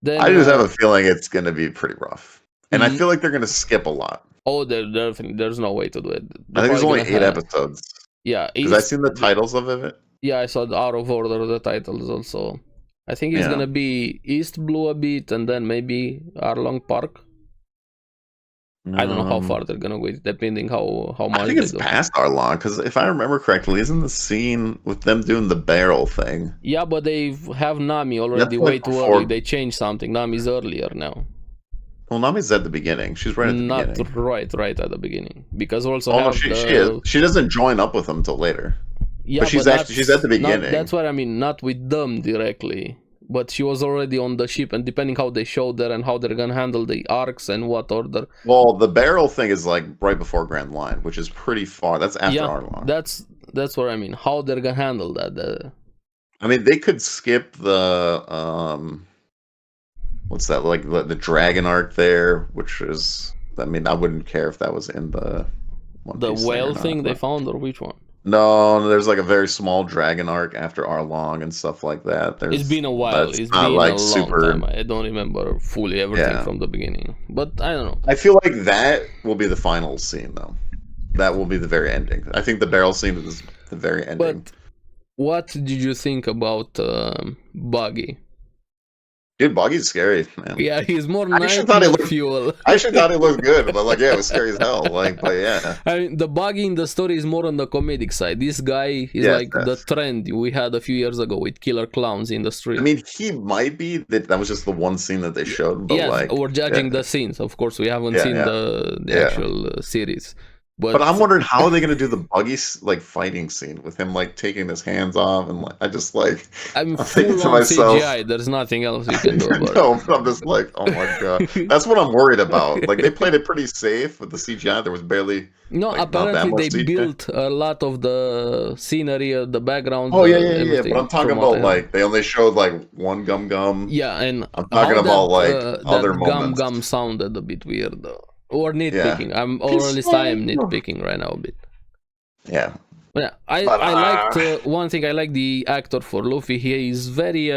Then, I just have a feeling it's going to be pretty rough. And I feel like they're going to skip a lot. Oh, there's no way to do it. I think there's only 8 episodes. Yeah, because I've seen the titles of it. Yeah, I saw out of order the titles also. I think it's gonna be East Blue a bit, and then maybe Arlong Park. I don't know how far they're gonna go, depending how much. I think it's past Arlong, because if I remember correctly, isn't the scene with them doing the barrel thing? Yeah, but they have Nami already way too early. They changed something. Nami's earlier now. Well, Nami's at the beginning. She's right at the beginning. Not right at the beginning, because also no, she is. She doesn't join up with them till later. Yeah, but she's at the beginning. That's what I mean. Not with them directly, but she was already on the ship, and depending how they showed her and how they're gonna handle the arcs and what order. Well, the barrel thing is like right before Grand Line, which is pretty far. That's after Arlong. That's what I mean. How they're gonna handle that? I mean, they could skip the what's that, like the dragon arc there, which is, I mean, I wouldn't care if that was in the whale thing they found, or which one? No, there's like a very small dragon arc after Arlong and stuff like that. It's been a while. It's been like a long time. I don't remember fully everything from the beginning, but I don't know. I feel like that will be the final scene, though. That will be the very ending. I think the barrel scene is the very ending. But what did you think about Buggy? Dude, Buggy's scary, man. Yeah, he's more nightmare fuel. I actually thought he looked good, but like, yeah, it was scary as hell. Like, but yeah. I mean, the Buggy in the story is more on the comedic side. This guy is the trend we had a few years ago with killer clowns in the street. I mean, he might be. That was just the one scene that they showed. But like, we're judging the scenes. Of course, we haven't seen the actual series. But I'm wondering, how are they going to do the Buggy like fighting scene with him like taking his hands off, and like I'm thinking to myself, CGI. There's nothing else you can do about it. I'm just like, oh my god, that's what I'm worried about. Like they played it pretty safe with the CGI. There was barely. Apparently they built a lot of the scenery, the background. Oh yeah. But I'm talking about like they only showed like one gum. Yeah, and I'm talking about like other moments. Gum sounded a bit weird though. Or nitpicking. Or at least I am nitpicking right now a bit. Yeah. Yeah, I liked one thing. I like the actor for Luffy. He is very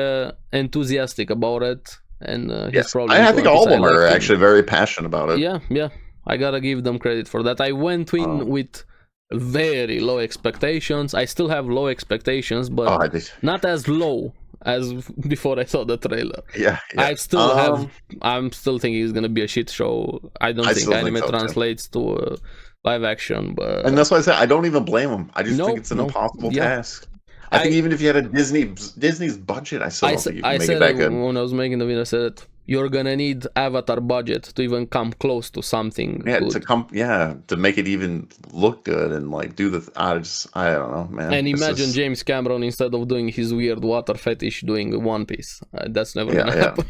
enthusiastic about it, and he's probably. I think all of them are actually very passionate about it. Yeah. I gotta give them credit for that. I went in with very low expectations. I still have low expectations, but not as low as before I saw the trailer. Yeah. I still have. I'm still thinking it's gonna be a shit show. I don't think anime translates to live action, but and that's why I said I don't even blame them. I just think it's an impossible task. I think even if you had a Disney's budget, I still don't think you can make it that good. When I was making the video, I said you're gonna need Avatar budget to even come close to something. Yeah, good. to make it even look good and like do the. I don't know, man. And imagine James Cameron, instead of doing his weird water fetish, doing One Piece. That's never gonna happen.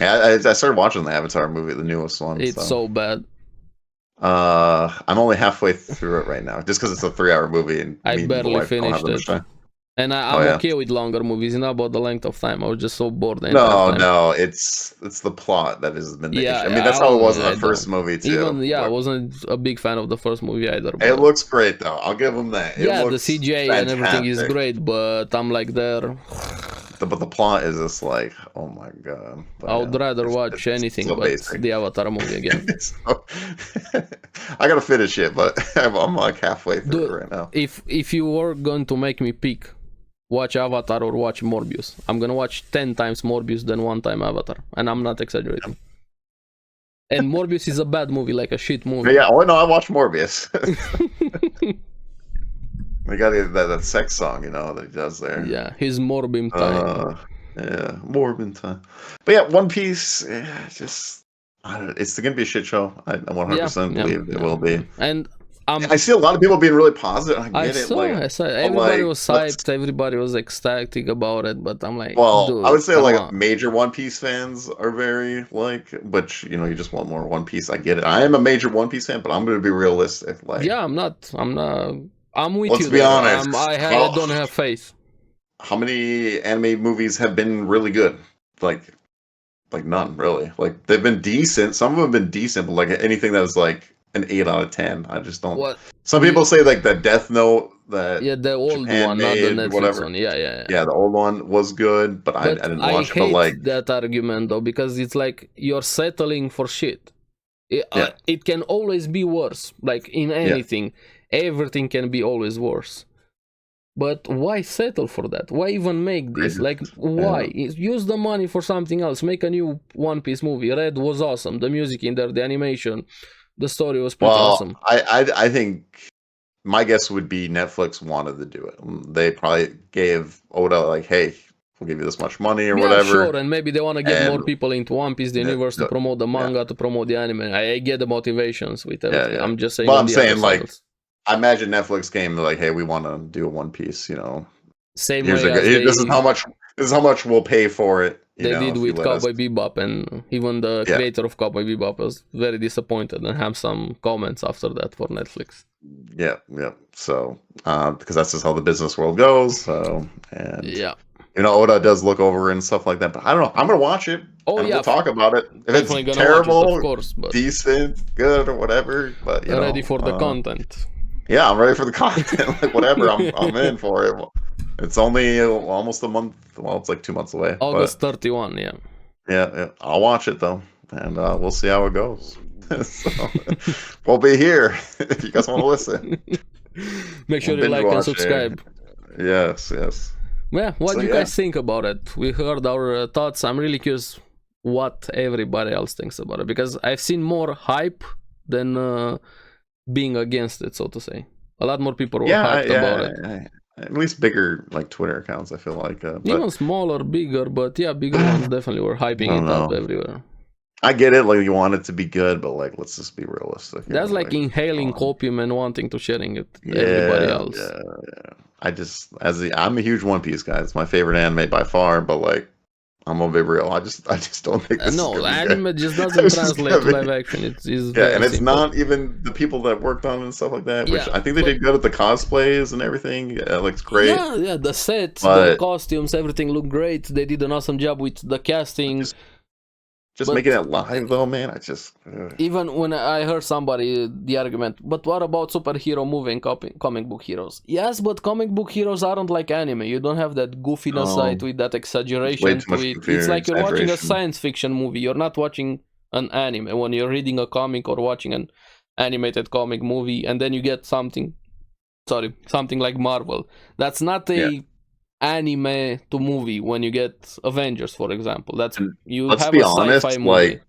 I started watching the Avatar movie, the newest one. It's so bad. I'm only halfway through it right now, just because it's a 3-hour movie, and I barely finished it. And I'm okay with longer movies, not about the length of time. I was just so bored. No, it's the plot that has been the issue. I mean, that's how it was in the first movie too. I wasn't a big fan of the first movie either. It looks great though. I'll give them that. The CGI and everything is great, but I'm like there. But the plot is just like, oh my god. I would rather watch anything but the Avatar movie again. I gotta finish it, but I'm like halfway through it right now. If you were going to make me pick, watch Avatar or watch Morbius, I'm gonna watch 10 times Morbius than 1 time Avatar, and I'm not exaggerating. And Morbius is a bad movie, like a shit movie. Yeah, no, I watched Morbius. They got that sex song, that he does there. Yeah, his Morbin time. Morbin time. But yeah, One Piece, it's gonna be a shit show. I 100% believe it will be. And I see a lot of people being really positive. I saw. Everybody was hyped. Everybody was ecstatic about it. But I'm like, I would say major One Piece fans are very but you just want more One Piece. I get it. I am a major One Piece fan, but I'm going to be realistic. I'm not. I'm with you. Let's be honest. I don't have faith. How many anime movies have been really good? Like none, really. Like they've been decent. Some of them have been decent, but anything that was an 8 out of 10, I just don't. What? Some people say the Death Note the old Japan one, not the Netflix whatever. One. Yeah. Yeah, the old one was good, but I didn't watch it. I hate that argument though, because it's like you're settling for shit. It can always be worse, like in anything. everything can be always worse. But why settle for that? Why even make this? Like, why? Use the money for something else. Make a new One Piece movie. Red was awesome. The music in there, the animation, the story was pretty awesome. I think my guess would be Netflix wanted to do it. They probably gave Oda like, hey, we'll give you this much money or whatever. Sure, and maybe they want to get more people into One Piece, the universe, to promote the manga, to promote the anime. I get the motivations with everything. I'm just saying. Well, I'm saying like, I imagine Netflix came like, hey, we want to do a One Piece, Same way this is how much we'll pay for it. They did with Cowboy Bebop, and even the creator of Cowboy Bebop was very disappointed and have some comments after that for Netflix. Yeah. So, because that's just how the business world goes. So, and Oda does look over and stuff like that. But I don't know. I'm gonna watch it. We'll talk about it. If it's terrible, of course, but decent, good, or whatever. But ready for the content. Yeah, I'm ready for the content. Like whatever, I'm in for it. It's only almost a month. Well, it's like 2 months away. August 31. Yeah. I'll watch it though, and we'll see how it goes. So, we'll be here if you guys want to listen. Make sure you like and subscribe. Yes. Yeah, what do you guys think about it? We heard our thoughts. I'm really curious what everybody else thinks about it, because I've seen more hype than being against it, so to say. A lot more people were hyped about it. At least bigger like Twitter accounts, I feel like. Even smaller, bigger, but bigger ones definitely were hyping it up everywhere. I get it, like you want it to be good, but like let's just be realistic. That's like inhaling copium and wanting to sharing it to everybody else. Yeah. I'm a huge One Piece guy. It's my favorite anime by far, but like I'm gonna be real. I just don't think this is anime just doesn't translate to live action. It's and it's simple. Not even the people that worked on it and stuff like that. Which I think they did good at the cosplays and everything. It looks great. Yeah. The sets, the costumes, everything looked great. They did an awesome job with the casting. Just making it live though, man. Even when I heard somebody the argument, but what about superhero movie and comic book heroes? Yes, but comic book heroes aren't like anime. You don't have that goofiness side with that exaggeration. It's like you're watching a science fiction movie. You're not watching an anime. When you're reading a comic or watching an animated comic movie, and then you get something like Marvel. That's not a anime to movie. When you get Avengers, for example, that's let's be honest, like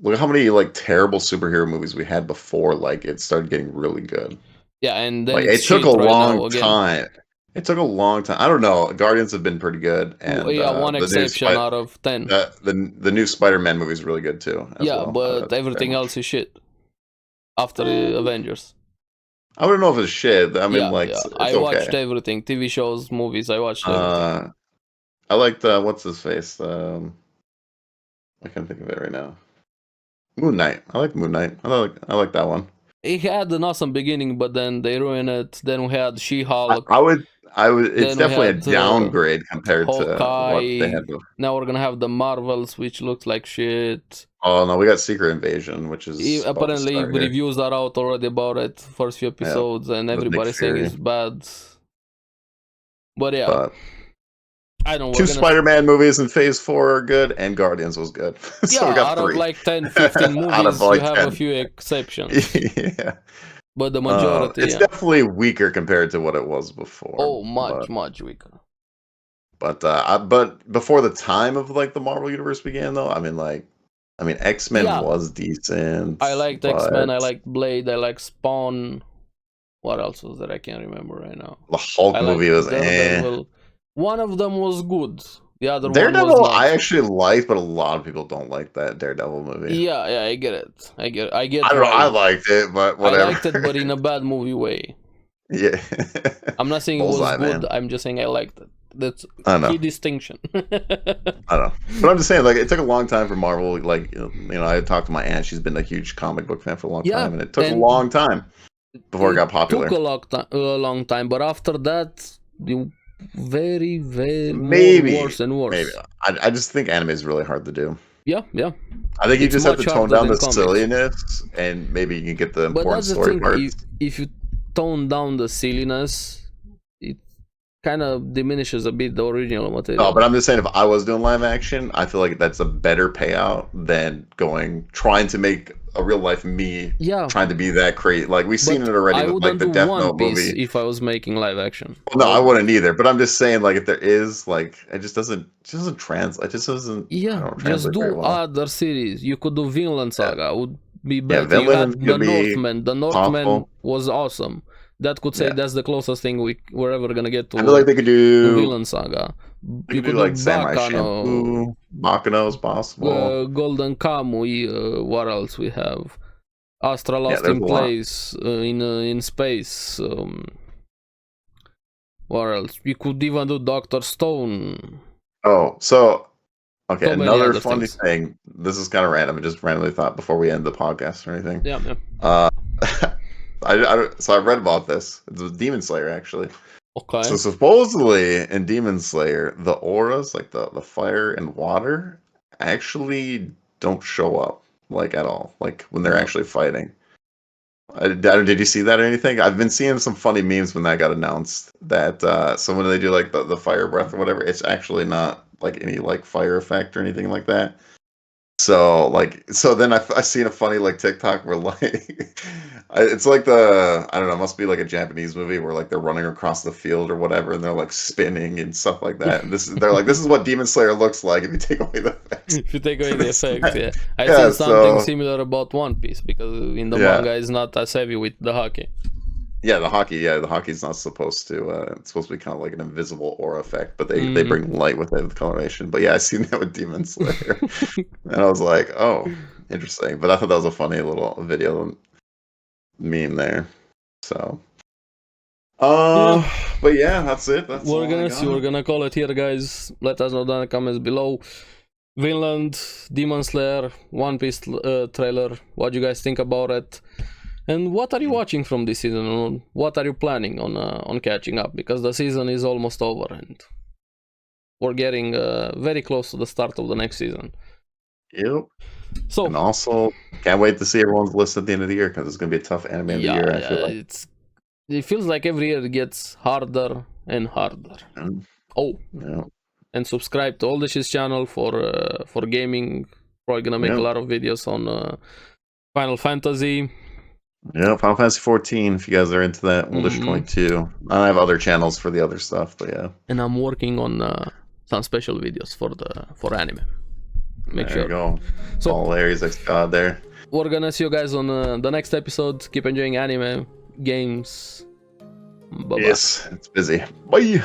look how many like terrible superhero movies we had before like it started getting really good. And then like, it took a long time. It took a long time. I don't know, Guardians have been pretty good, and one exception out of 10. The new Spider-Man movie is really good too but everything else is shit after the Avengers. I wouldn't know if it's shit. I mean, it's I watched everything. TV shows, movies, I watched everything. I liked, what's his face? I can't think of it right now. Moon Knight. I like Moon Knight. I like that one. It had an awesome beginning, but then they ruined it. Then we had She-Hulk. I would. It's definitely a downgrade compared to what they had before. Now we're gonna have the Marvels, which looks like shit. Oh no, we got Secret Invasion, which is apparently reviews are out already about it. First few episodes, and everybody's saying it's bad. But I don't know. 2 Spider-Man movies in Phase 4 are good, and Guardians was good. So we got 3. Out of like 10, 15 movies, you have 10. A few exceptions. But the majority, it's definitely weaker compared to what it was before. Oh, much weaker. But before the time of like the Marvel Universe began, though, I mean, X-Men was decent. I liked X-Men. I liked Blade. I liked Spawn. What else was there? I can't remember right now. The Hulk movie was One of them was good. The other Daredevil, one was I actually liked, but a lot of people don't like that Daredevil movie. Yeah, I get it. I get. I don't know. I liked it, but whatever. I liked it, but in a bad movie way. Yeah. I'm not saying it was good. Man. I'm just saying I liked it. That's key distinction. I know, but I'm just saying, like, it took a long time for Marvel. Like, I talked to my aunt; she's been a huge comic book fan for a long time, and it took a long time before it got popular. It took a long time, but after that, very worse and worse. Maybe I just think anime is really hard to do. Yeah. I think you just have to tone down the silliness, and maybe you can get the important story parts. If you tone down the silliness, it kind of diminishes a bit the original material. No, but I'm just saying, if I was doing live action, I feel like that's a better payout than trying to make a real life me Yeah, trying to be that crazy. Like we've seen but it already I with like wouldn't the do Death One Note Piece movie. if I was making live action. Well, no, I wouldn't either. But I'm just saying, like, if there is, like, it just doesn't translate. It just doesn't. I Yeah, don't just translate very do well. other series. You could do Vinland Yeah, Saga, would be yeah. better. You Vinland had the could be Northman. The Northman awful. was awesome. That could say Yeah, that's the closest thing we're ever gonna get I feel like they could to do. Vinland Saga. They You could do could do like Samurai Bakano, Shampoo. Bakano's possible. Golden Kamui. What else we have? Astra Yeah, Lost there's in a lot. Place in space. What else? We could even do Doctor Stone. Oh, so okay. So many Another other funny things. thing. This is kind of random. I just randomly thought before we end the podcast or anything. Yeah, yeah. Uh, so I read about this. It's a Demon Slayer actually. Okay. So supposedly in Demon Slayer, the auras, like the fire and water, actually don't show up like at all, like when they're actually fighting. Did you see that or anything? I've been seeing some funny memes when that got announced. That so when they do like the fire breath or whatever, it's actually not like any like fire effect or anything like that. So like so then I seen a funny like TikTok where like it's like I don't know, it must be like a Japanese movie where like they're running across the field or whatever and they're like spinning and stuff like that. And they're like this is what Demon Slayer looks like if you take away the effects. If you take away the effects, yeah. I Yeah, seen something so similar about One Piece because in the yeah. manga is not as heavy with the hockey. Yeah, the hockey's not supposed to it's supposed to be kind of like an invisible aura effect, but they Mm. bring light with it with coloration. But yeah, I seen that with Demon Slayer. And I was like, oh, interesting. But I thought that was a funny little video meme there. So Yeah. but yeah, that's it. That's We're all I gonna see. We're got. gonna call it here, guys. Let us know down in the comments below. Vinland, Demon Slayer, One Piece trailer. What do you guys think about it? And what are you watching from this season? What are you planning on catching up? Because the season is almost over and we're getting very close to the start of the next season. Yep. So And also can't wait to see everyone's list at the end of the year because it's gonna be a tough anime of the year, I feel like. it feels like every year it gets harder and harder. Oh, Yeah. and subscribe to Oldish's channel for gaming. Probably gonna make a lot of videos on Final Fantasy. Yeah, Final Fantasy 14, if you guys are into that, Oldish22. I have other channels for the other stuff, but yeah. And I'm working on some special videos for anime. Make There you go. So all Larry's ex-god there. We're gonna see you guys on the next episode. Keep enjoying anime, games. Bye-bye. Yes, it's busy. Bye.